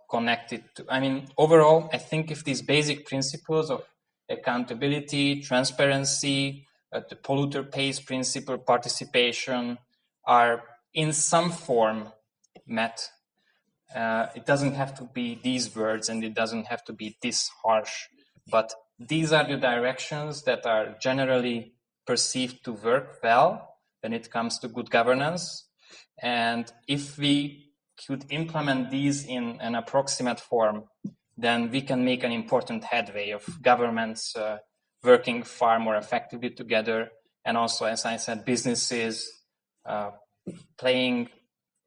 connected to. I mean, overall, I think if these basic principles of accountability, transparency, the polluter pays principle, participation, are in some form met. It doesn't have to be these words, and it doesn't have to be this harsh, but these are the directions that are generally perceived to work well when it comes to good governance. And if we could implement these in an approximate form, then we can make an important headway of governments working far more effectively together, and also, as I said, businesses playing,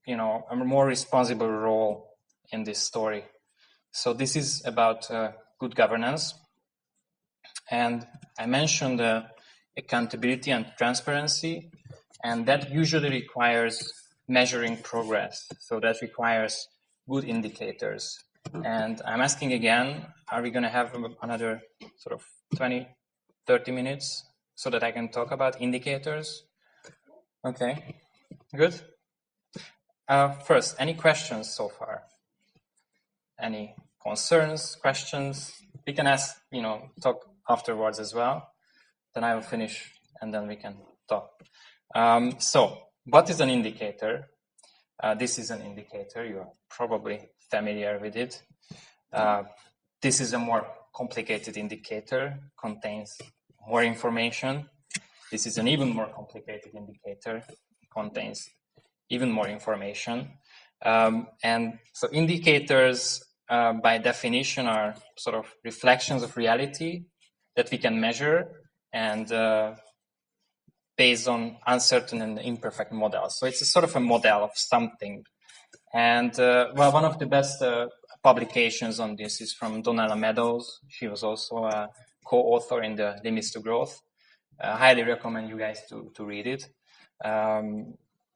a more responsible role in this story. So this is about good governance. And I mentioned accountability and transparency, and that usually requires measuring progress. So that requires good indicators. And I'm asking again, are we going to have another sort of 20, 30 minutes so that I can talk about indicators? Okay, good. First, any questions so far? Any concerns, questions? We can ask, talk afterwards as well. Then I will finish and then we can talk. So, what is an indicator? This is an indicator. You're probably familiar with it. This is a more complicated indicator, contains more information. This is an even more complicated indicator, contains even more information. And so indicators, by definition, are sort of reflections of reality that we can measure and based on uncertain and imperfect models. So it's a sort of a model of something. And one of the best publications on this is from Donella Meadows. She was also a co-author in the Limits to Growth. I highly recommend you guys to read it,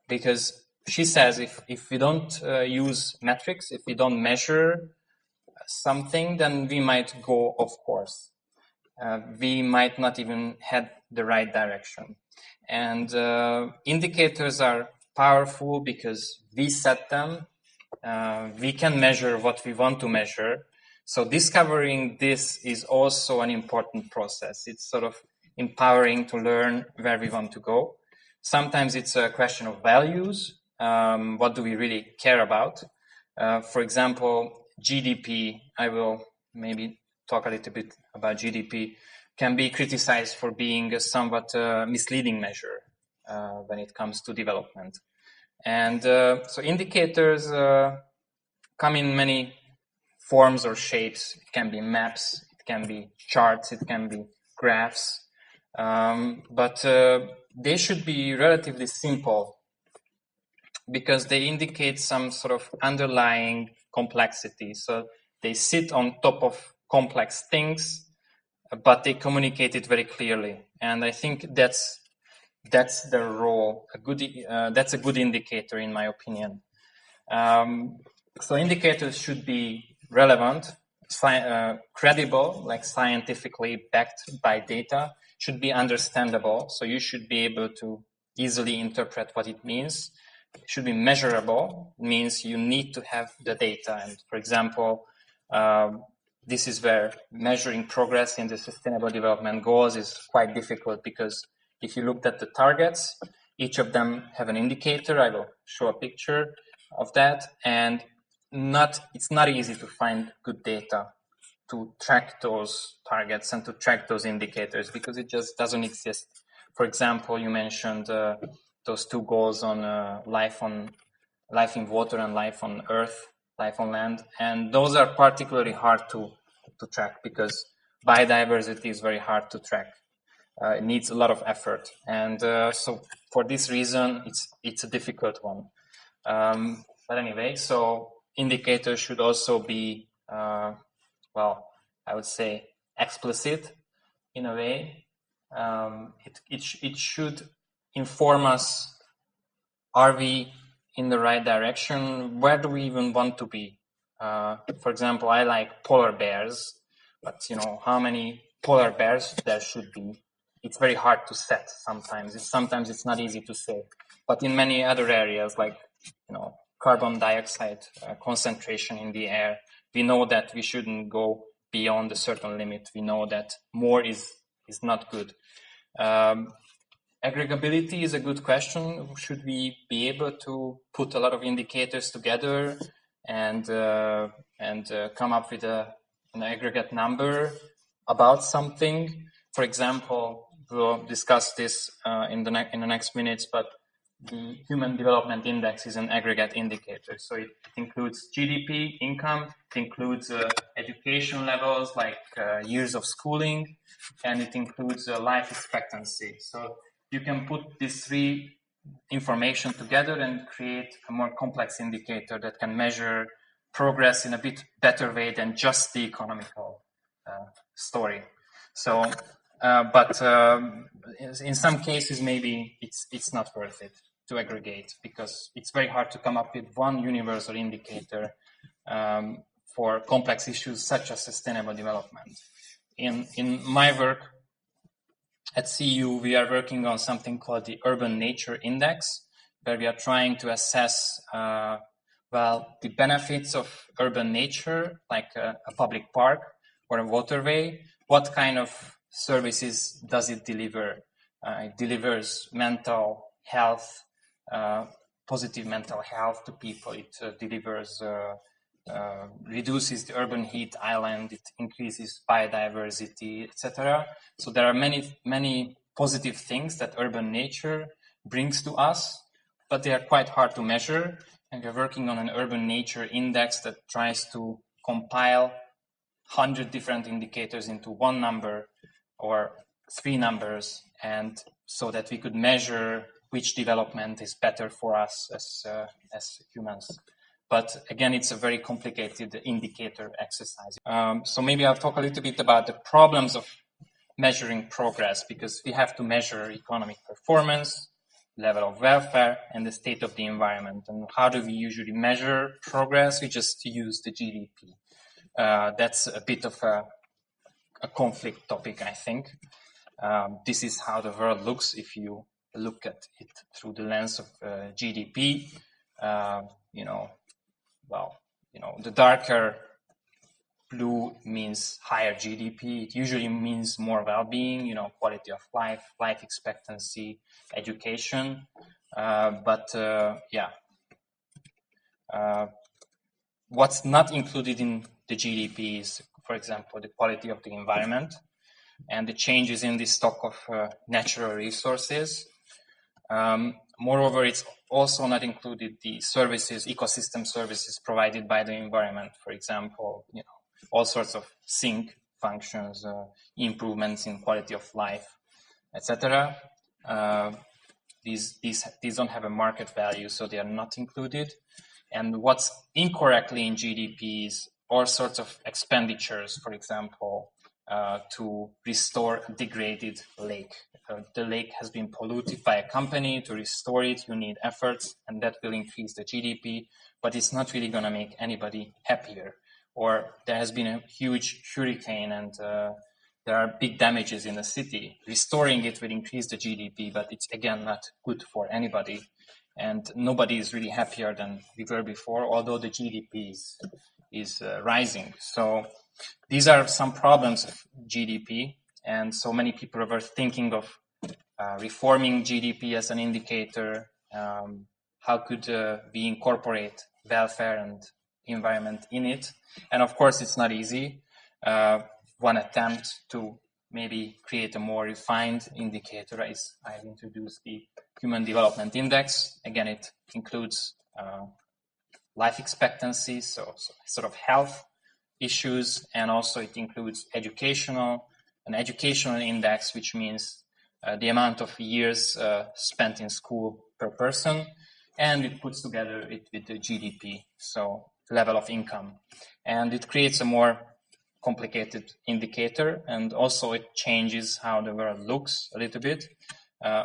because she says if we don't use metrics, if we don't measure something, then we might go off course. We might not even head the right direction. And indicators are powerful because we set them. We can measure what we want to measure. So discovering this is also an important process. It's sort of empowering to learn where we want to go. Sometimes it's a question of values. What do we really care about? For example, GDP, I will maybe talk a little bit about GDP, can be criticized for being a somewhat misleading measure when it comes to development. And so indicators come in many forms or shapes. It can be maps, it can be charts, it can be graphs, but they should be relatively simple because they indicate some sort of underlying complexity. So they sit on top of complex things, but they communicate it very clearly. And I think that's their role. That's a good indicator, in my opinion. So indicators should be relevant, credible, like scientifically backed by data, should be understandable. So you should be able to easily interpret what it means. It should be measurable, means you need to have the data. And for example, this is where measuring progress in the Sustainable Development Goals is quite difficult, because if you looked at the targets, each of them have an indicator. I will show a picture of that. And it's not easy to find good data to track those targets and to track those indicators, because it just doesn't exist. For example, you mentioned those two goals on life in water and life on earth, life on land. And those are particularly hard to track because biodiversity is very hard to track. It needs a lot of effort. And so for this reason, it's a difficult one. But anyway, so indicators should also be, I would say explicit in a way. It should inform us, are we in the right direction? Where do we even want to be? For example, I like polar bears, but how many polar bears there should be it's very hard to set sometimes. Sometimes it's not easy to say. But in many other areas, like, carbon dioxide concentration in the air, we know that we shouldn't go beyond a certain limit. We know that more is not good. Aggregability is a good question. Should we be able to put a lot of indicators together and come up with an aggregate number about something? For example, we'll discuss this in the next minutes, but the Human Development Index is an aggregate indicator. So it includes GDP, income, it includes education levels like years of schooling, and it includes life expectancy. So you can put these three information together and create a more complex indicator that can measure progress in a bit better way than just the economical story. So, but in some cases, maybe it's not worth it to aggregate, because it's very hard to come up with one universal indicator for complex issues such as sustainable development. In my work at CU, we are working on something called the Urban Nature Index, where we are trying to assess the benefits of urban nature, like a public park or a waterway. What kind of services does it deliver? It delivers mental health, positive mental health to people. It delivers, reduces the urban heat island. It increases biodiversity, etc. So there are many positive things that urban nature brings to us, but they are quite hard to measure. And we're working on an urban nature index that tries to compile 100 different indicators into one number or three numbers, and so that we could measure which development is better for us as humans. But again, it's a very complicated indicator exercise. So maybe I'll talk a little bit about the problems of measuring progress, because we have to measure economic performance, level of welfare, and the state of the environment. And how do we usually measure progress? We just use the GDP. That's a bit of a conflict topic, I think. This is how the world looks if you look at it through the lens of GDP. The darker blue means higher GDP. It usually means more well-being, quality of life, life expectancy, education. What's not included in the GDP is, for example, the quality of the environment and the changes in the stock of natural resources. Moreover, it's also not included the services, ecosystem services provided by the environment. For example, all sorts of sink functions, improvements in quality of life, etc. These don't have a market value, so they are not included. And what's incorrectly in GDP is all sorts of expenditures, for example, to restore a degraded lake. The lake has been polluted by a company. To restore it, you need efforts, and that will increase the GDP, but it's not really going to make anybody happier. Or there has been a huge hurricane and there are big damages in the city. Restoring it will increase the GDP, but it's again not good for anybody. And nobody is really happier than we were before, although the GDP is rising. So these are some problems of GDP. And so many people were thinking of reforming GDP as an indicator. How could we incorporate welfare and environment in it? And of course, it's not easy. One attempt to maybe create a more refined indicator is I've introduced the Human Development Index. Again, it includes life expectancy, so sort of health issues, and also it includes an educational index, which means the amount of years spent in school per person, and it puts together it with the GDP, so level of income. And it creates a more complicated indicator, and also it changes how the world looks a little bit.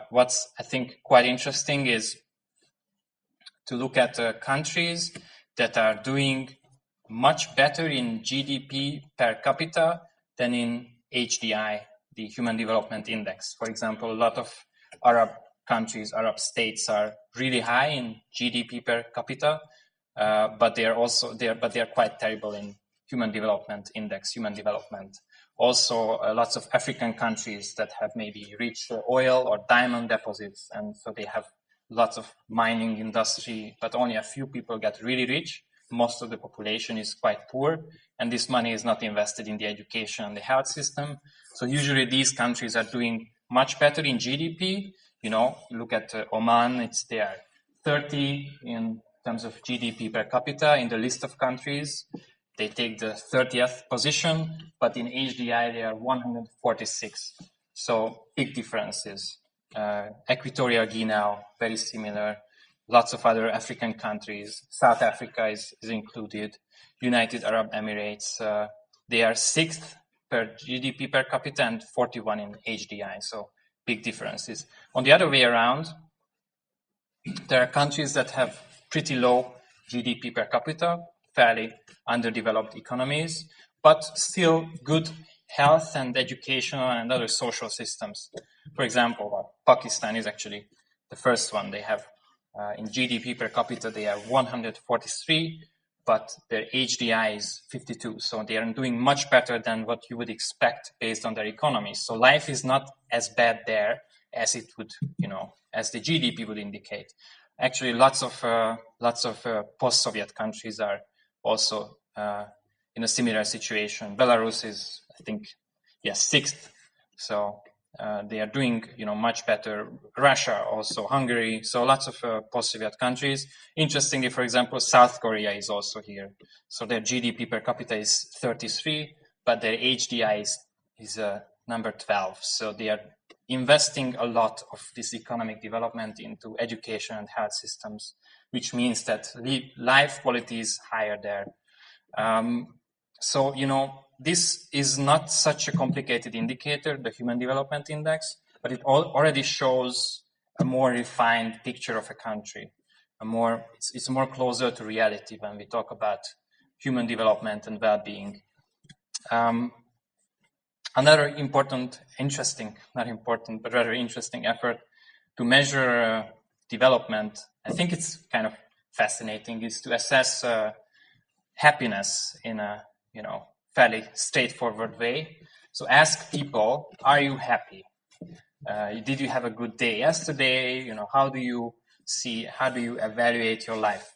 What's, I think, quite interesting is to look at countries that are doing much better in GDP per capita than in HDI the Human Development Index. For example, a lot of Arab countries, Arab states are really high in GDP per capita, but they are quite terrible in Human Development Index, human development. Also, lots of African countries that have maybe rich oil or diamond deposits, and so they have lots of mining industry, but only a few people get really rich. Most of the population is quite poor, and this money is not invested in the education and the health system. So usually these countries are doing much better in GDP. You know, look at Oman, they are 30 in terms of GDP per capita in the list of countries. They take the 30th position, but in HDI they are 146. So big differences. Equatorial Guinea, very similar. Lots of other African countries. South Africa is included. United Arab Emirates, they are 6th per GDP per capita and 41 in HDI. So big differences. On the other way around, there are countries that have pretty low GDP per capita, fairly underdeveloped economies, but still good health and educational and other social systems. For example, Pakistan is actually the first one. They have, in GDP per capita, they are 143, but their HDI is 52. So they are doing much better than what you would expect based on their economy. So life is not as bad there as it would, as the GDP would indicate. Actually, lots of post-Soviet countries are also in a similar situation. Belarus is, I think, 6th. So they are doing, much better. Russia also, Hungary. So lots of post-Soviet countries. Interestingly, for example, South Korea is also here. So their GDP per capita is 33, but their HDI is number 12. So they are investing a lot of this economic development into education and health systems, which means that life quality is higher there. So, this is not such a complicated indicator, the Human Development Index, but it already shows a more refined picture of a country. It's more closer to reality when we talk about human development and well-being. Another interesting effort to measure development, I think it's kind of fascinating, is to assess happiness in a fairly straightforward way. So ask people, are you happy? Did you have a good day yesterday? How do you evaluate your life?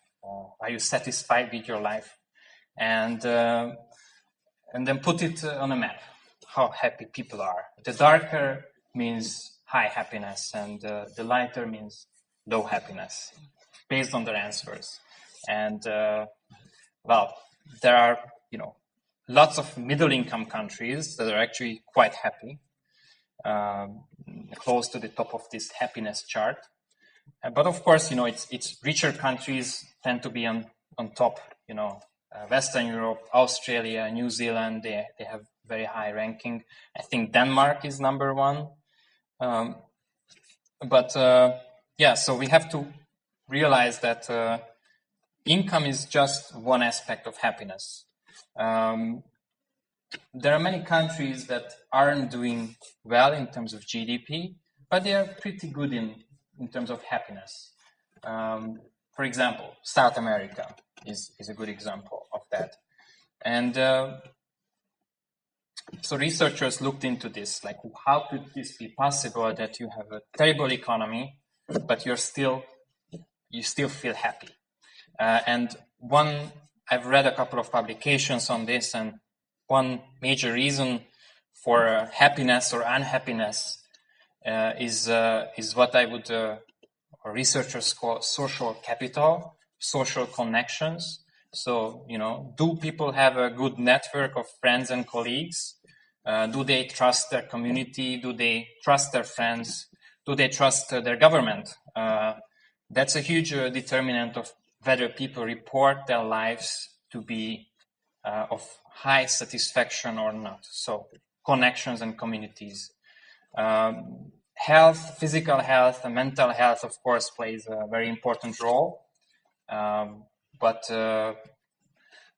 Are you satisfied with your life? And then put it on a map, how happy people are. The darker means high happiness, and the lighter means low happiness, based on their answers. And there are, lots of middle-income countries that are actually quite happy, close to the top of this happiness chart. But of course, it's richer countries tend to be on top. Western Europe, Australia, New Zealand, they have very high ranking. I think Denmark is number 1. So we have to realize that income is just one aspect of happiness. There are many countries that aren't doing well in terms of GDP, but they are pretty good in terms of happiness. For example, South America is a good example of that. And so researchers looked into this, like how could this be possible that you have a terrible economy, but you still feel happy? And I've read a couple of publications on this, and one major reason for happiness or unhappiness is what I would researchers call social capital, social connections. So, do people have a good network of friends and colleagues? Do they trust their community? Do they trust their friends? Do they trust their government? That's a huge determinant of whether people report their lives to be of high satisfaction or not. So connections and communities. Health, physical health, and mental health, of course, plays a very important role. But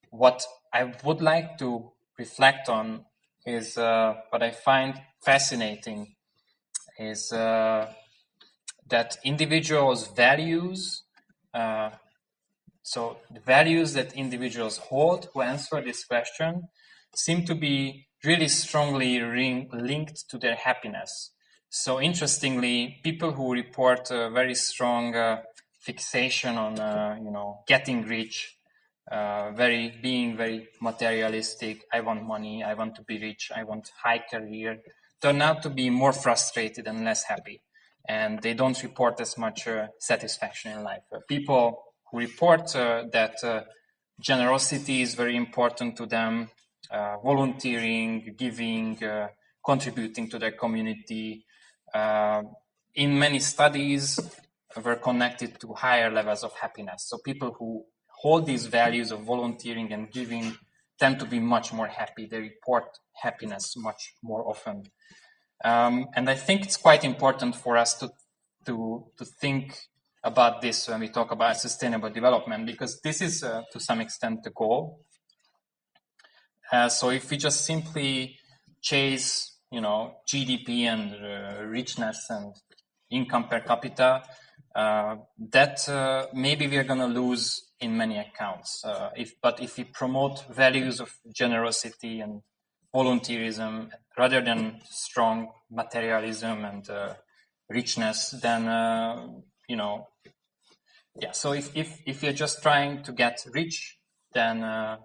what I would like to reflect on is what I find fascinating is that individuals' values, so the values that individuals hold who answer this question seem to be really strongly linked to their happiness. So interestingly, people who report a very strong fixation on, getting rich, being very materialistic, I want money, I want to be rich, I want high career, turn out to be more frustrated and less happy. And they don't report as much satisfaction in life. People who report that generosity is very important to them, volunteering, giving, contributing to their community, in many studies were connected to higher levels of happiness. So people who hold these values of volunteering and giving tend to be much more happy. They report happiness much more often. And I think it's quite important for us to think about this when we talk about sustainable development, because this is to some extent the goal. So if we just simply chase, GDP and richness and income per capita, that maybe we are going to lose in many accounts. But if we promote values of generosity and volunteerism rather than strong materialism and richness, then So if you're just trying to get rich, then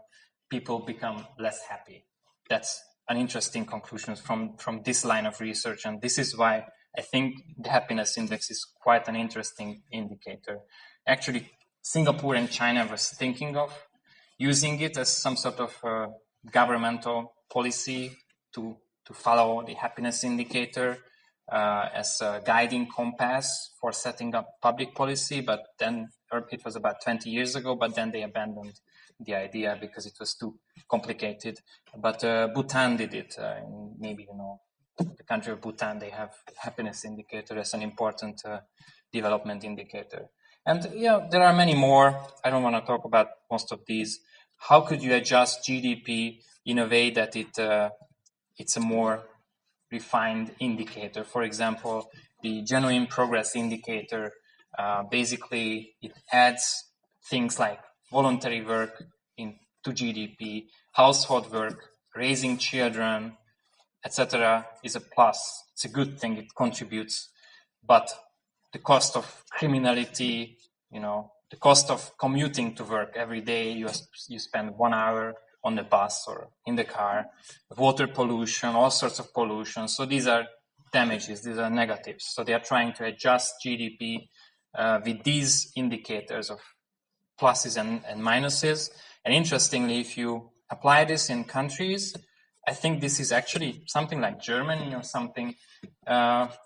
people become less happy. That's an interesting conclusion from this line of research, and this is why I think the happiness index is quite an interesting indicator. Actually, Singapore and China was thinking of using it as some sort of governmental policy to follow the happiness indicator as a guiding compass for setting up public policy, but then it was about 20 years ago, but then they abandoned the idea because it was too complicated. But Bhutan did it. Maybe, the country of Bhutan, they have happiness indicator as an important development indicator. And there are many more. I don't want to talk about most of these. How could you adjust GDP in a way that it's a more refined indicator? For example, the genuine progress indicator, basically it adds things like voluntary work to GDP, household work, raising children, etc. is a plus. It's a good thing, it contributes. But the cost of criminality, the cost of commuting to work every day, you spend 1 hour on the bus or in the car, water pollution, all sorts of pollution. So these are damages, these are negatives. So they are trying to adjust GDP with these indicators of pluses and minuses. And interestingly, if you apply this in countries, I think this is actually something like Germany or something.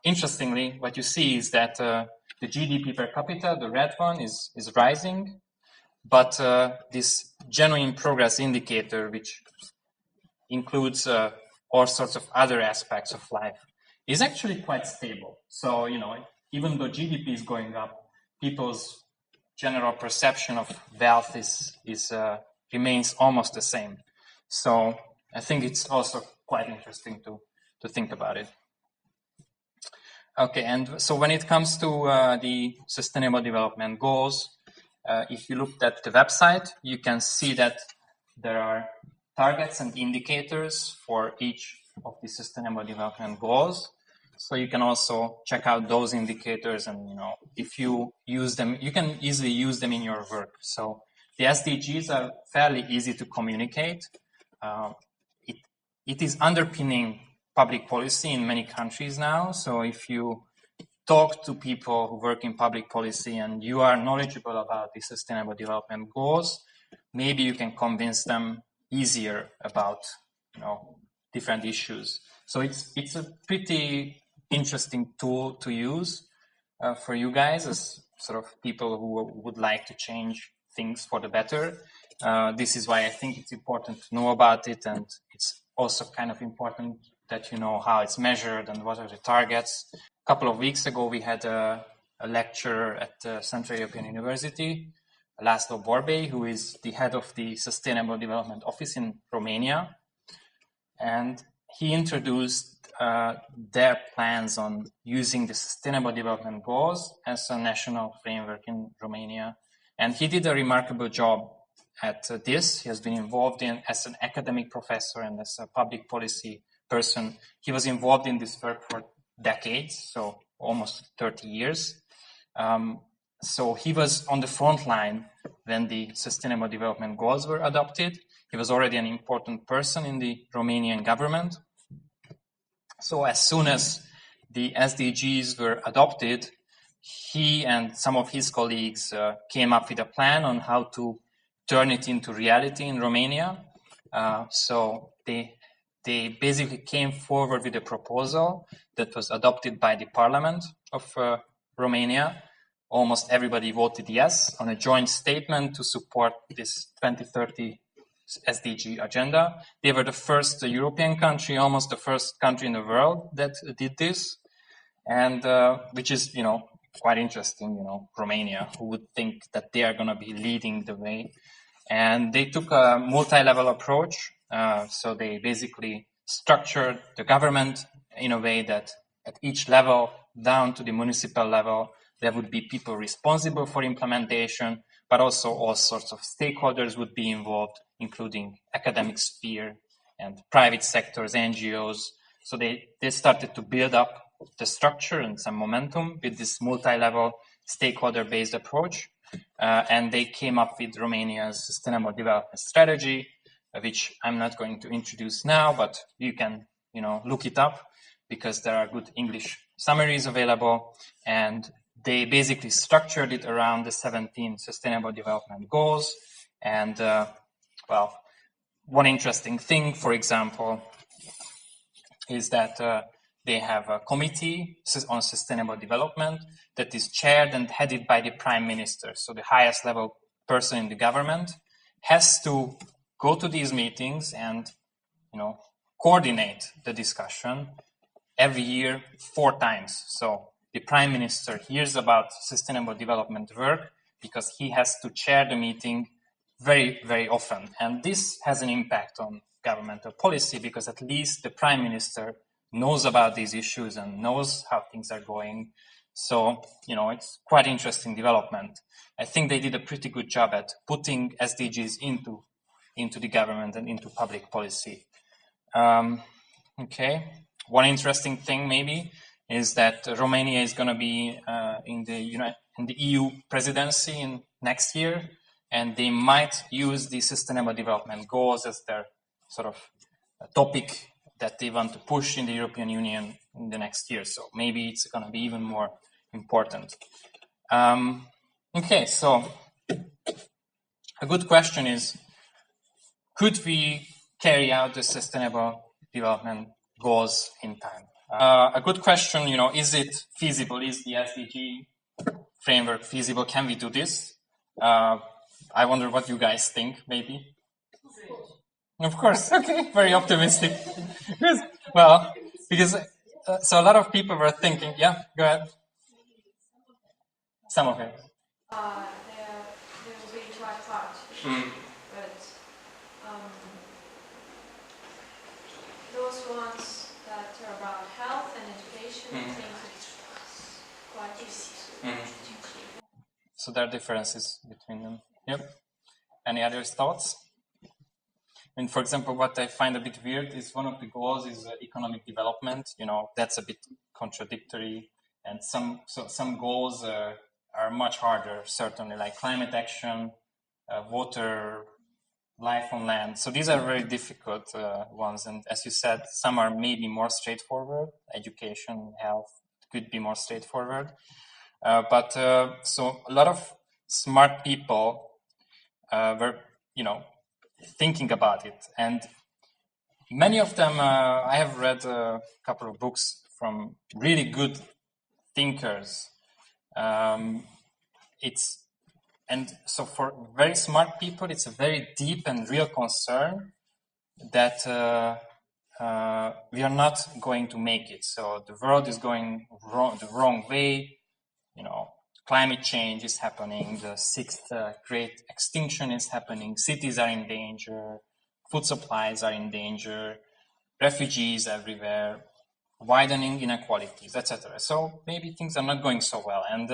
Interestingly, what you see is that the GDP per capita, the red one, is rising. But this genuine progress indicator, which includes all sorts of other aspects of life, is actually quite stable. So, even though GDP is going up, people's general perception of wealth remains almost the same. So I think it's also quite interesting to think about it. Okay, and so when it comes to the Sustainable Development Goals, if you looked at the website, you can see that there are targets and indicators for each of the Sustainable Development Goals. So you can also check out those indicators, and if you use them, you can easily use them in your work. So the SDGs are fairly easy to communicate. It is underpinning public policy in many countries now. So if you talk to people who work in public policy and you are knowledgeable about the Sustainable Development Goals, maybe you can convince them easier about different issues. So it's a pretty interesting tool to use for you guys as sort of people who would like to change things for the better. This is why I think it's important to know about it, and it's also kind of important that you know how it's measured and what are the targets. A couple of weeks ago, we had a lecture at Central European University, Laszlo Borbély, who is the head of the Sustainable Development Office in Romania. And he introduced their plans on using the Sustainable Development Goals as a national framework in Romania. And he did a remarkable job at this. He has been involved in, as an academic professor and as a public policy person, he was involved in this work for decades, so almost 30 years. So he was on the front line when the Sustainable Development Goals were adopted. He was already an important person in the Romanian government. So as soon as the SDGs were adopted, he and some of his colleagues came up with a plan on how to turn it into reality in Romania. So they basically came forward with a proposal that was adopted by the parliament of Romania. Almost everybody voted yes on a joint statement to support this 2030 SDG agenda. They were the first European country, almost the first country in the world that did this, and which is, quite interesting. Romania, who would think that they are going to be leading the way? And they took a multi-level approach. So they basically structured the government in a way that at each level, down to the municipal level, there would be people responsible for implementation, but also all sorts of stakeholders would be involved, including academic sphere and private sectors, NGOs. So they started to build up the structure and some momentum with this multi-level stakeholder-based approach. And they came up with Romania's Sustainable Development Strategy, which I'm not going to introduce now, but you can, look it up because there are good English summaries available. And they basically structured it around the 17 Sustainable Development Goals. And, one interesting thing, for example, is that they have a committee on sustainable development that is chaired and headed by the prime minister. So the highest level person in the government has to go to these meetings and, coordinate the discussion every year 4 times. So the prime minister hears about sustainable development work because he has to chair the meeting very, very often. And this has an impact on governmental policy because at least the prime minister knows about these issues and knows how things are going. So, it's quite interesting development. I think they did a pretty good job at putting SDGs into the government and into public policy. Okay. One interesting thing maybe is that Romania is going to be in the EU presidency in next year, and they might use the Sustainable Development Goals as their sort of topic that they want to push in the European Union in the next year. So maybe it's going to be even more important. Okay, so a good question is, could we carry out the Sustainable Development Goals in time? A good question, is it feasible? Is the SDG framework feasible? Can we do this? I wonder what you guys think, maybe. Of course, okay, very optimistic. Well, because so a lot of people were thinking, yeah, go ahead. Some of it. They will be quite hard, but those ones that are about health and education, I think it's quite easy. So there are differences between them. Yep. Any other thoughts? For example, what I find a bit weird is one of the goals is economic development. That's a bit contradictory, and some goals are much harder, certainly, like climate action, water, life on land. So these are very difficult ones, and as you said, some are maybe more straightforward. Education, health could be more straightforward, but so a lot of smart people were, thinking about it, and many of them I have read a couple of books from really good thinkers. So for very smart people, it's a very deep and real concern that we are not going to make it. So the world is going the wrong way. Climate change is happening, the 6th great extinction is happening, cities are in danger, food supplies are in danger, refugees everywhere, widening inequalities, etc. So maybe things are not going so well. And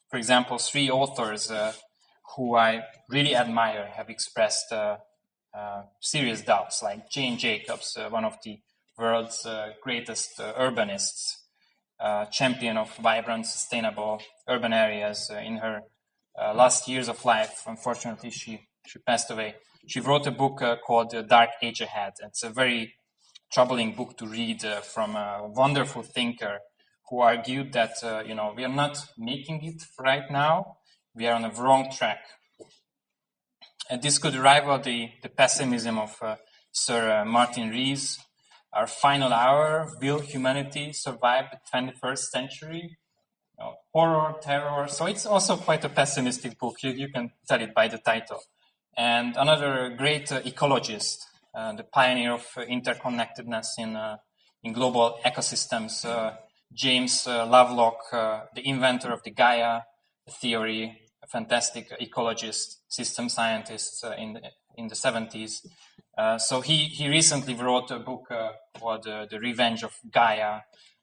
for example, 3 authors who I really admire have expressed serious doubts, like Jane Jacobs, one of the world's greatest urbanists, champion of vibrant, sustainable urban areas. In her last years of life, unfortunately, she passed away. She wrote a book called Dark Age Ahead. It's a very troubling book to read from a wonderful thinker who argued that, we are not making it right now. We are on a wrong track. And this could rival the pessimism of Sir Martin Rees. Our final hour, will humanity survive the 21st century? Horror, terror. So it's also quite a pessimistic book. You can tell it by the title. And another great ecologist, the pioneer of interconnectedness in global ecosystems, James Lovelock, the inventor of the Gaia theory, a fantastic ecologist, system scientist in the 70s. So he recently wrote a book called The Revenge of Gaia,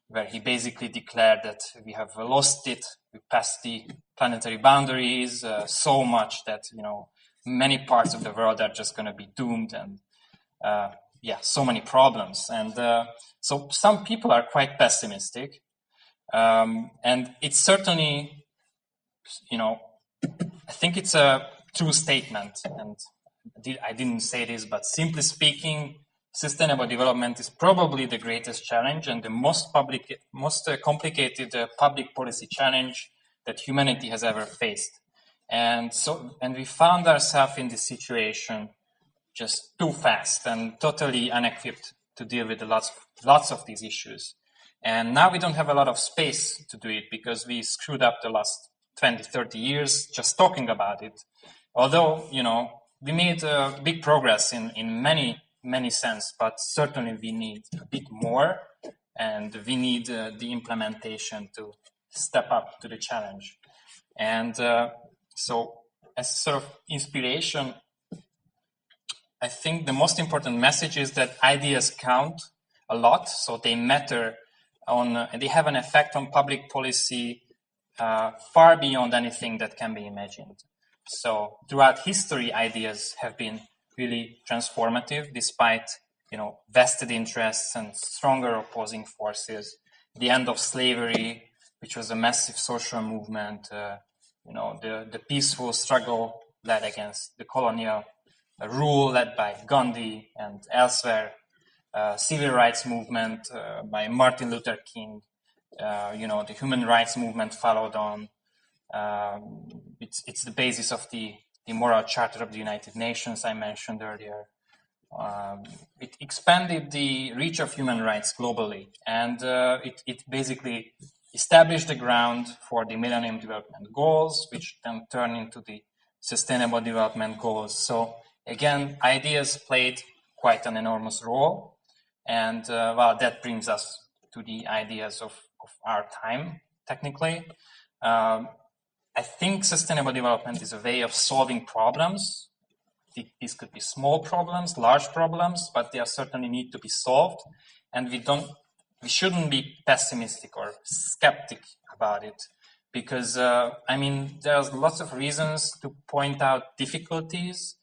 where he basically declared that we have lost it, we passed the planetary boundaries so much that, many parts of the world are just going to be doomed, and so many problems. And so some people are quite pessimistic, and it's certainly, I think it's a true statement, and I didn't say this, but simply speaking, sustainable development is probably the greatest challenge and the most complicated public policy challenge that humanity has ever faced. And we found ourselves in this situation just too fast and totally unequipped to deal with lots of these issues. And now we don't have a lot of space to do it because we screwed up the last 20, 30 years just talking about it. Although, we made big progress in many sense, but certainly we need a bit more, and we need the implementation to step up to the challenge. And so as sort of inspiration, I think the most important message is that ideas count a lot, so they matter and they have an effect on public policy far beyond anything that can be imagined. So throughout history, ideas have been really transformative despite, vested interests and stronger opposing forces. The end of slavery, which was a massive social movement, the peaceful struggle led against the colonial rule led by Gandhi and elsewhere, civil rights movement by Martin Luther King, the human rights movement followed on. It's the basis of the Moral Charter of the United Nations I mentioned earlier. It expanded the reach of human rights globally, and it basically established the ground for the Millennium Development Goals, which then turned into the Sustainable Development Goals. So again, ideas played quite an enormous role, and that brings us to the ideas of our time, technically. I think sustainable development is a way of solving problems. These could be small problems, large problems, but they certainly need to be solved. And we shouldn't be pessimistic or skeptic about it, because there's lots of reasons to point out difficulties,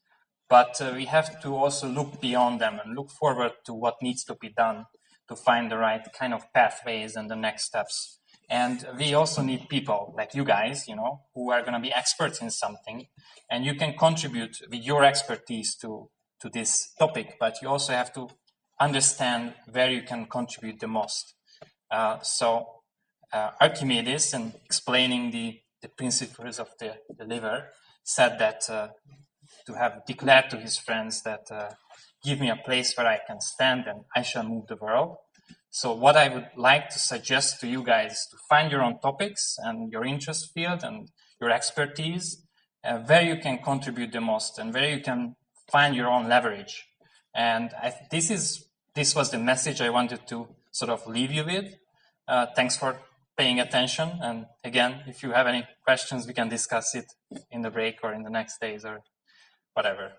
but we have to also look beyond them and look forward to what needs to be done to find the right kind of pathways and the next steps. And we also need people like you guys, who are going to be experts in something, and you can contribute with your expertise to this topic, but you also have to understand where you can contribute the most. Archimedes, in explaining the principles of the liver, said that to have declared to his friends that give me a place where I can stand and I shall move the world. So what I would like to suggest to you guys is to find your own topics and your interest field and your expertise, where you can contribute the most and where you can find your own leverage. And this was the message I wanted to sort of leave you with. Thanks for paying attention. And again, if you have any questions, we can discuss it in the break or in the next days or whatever.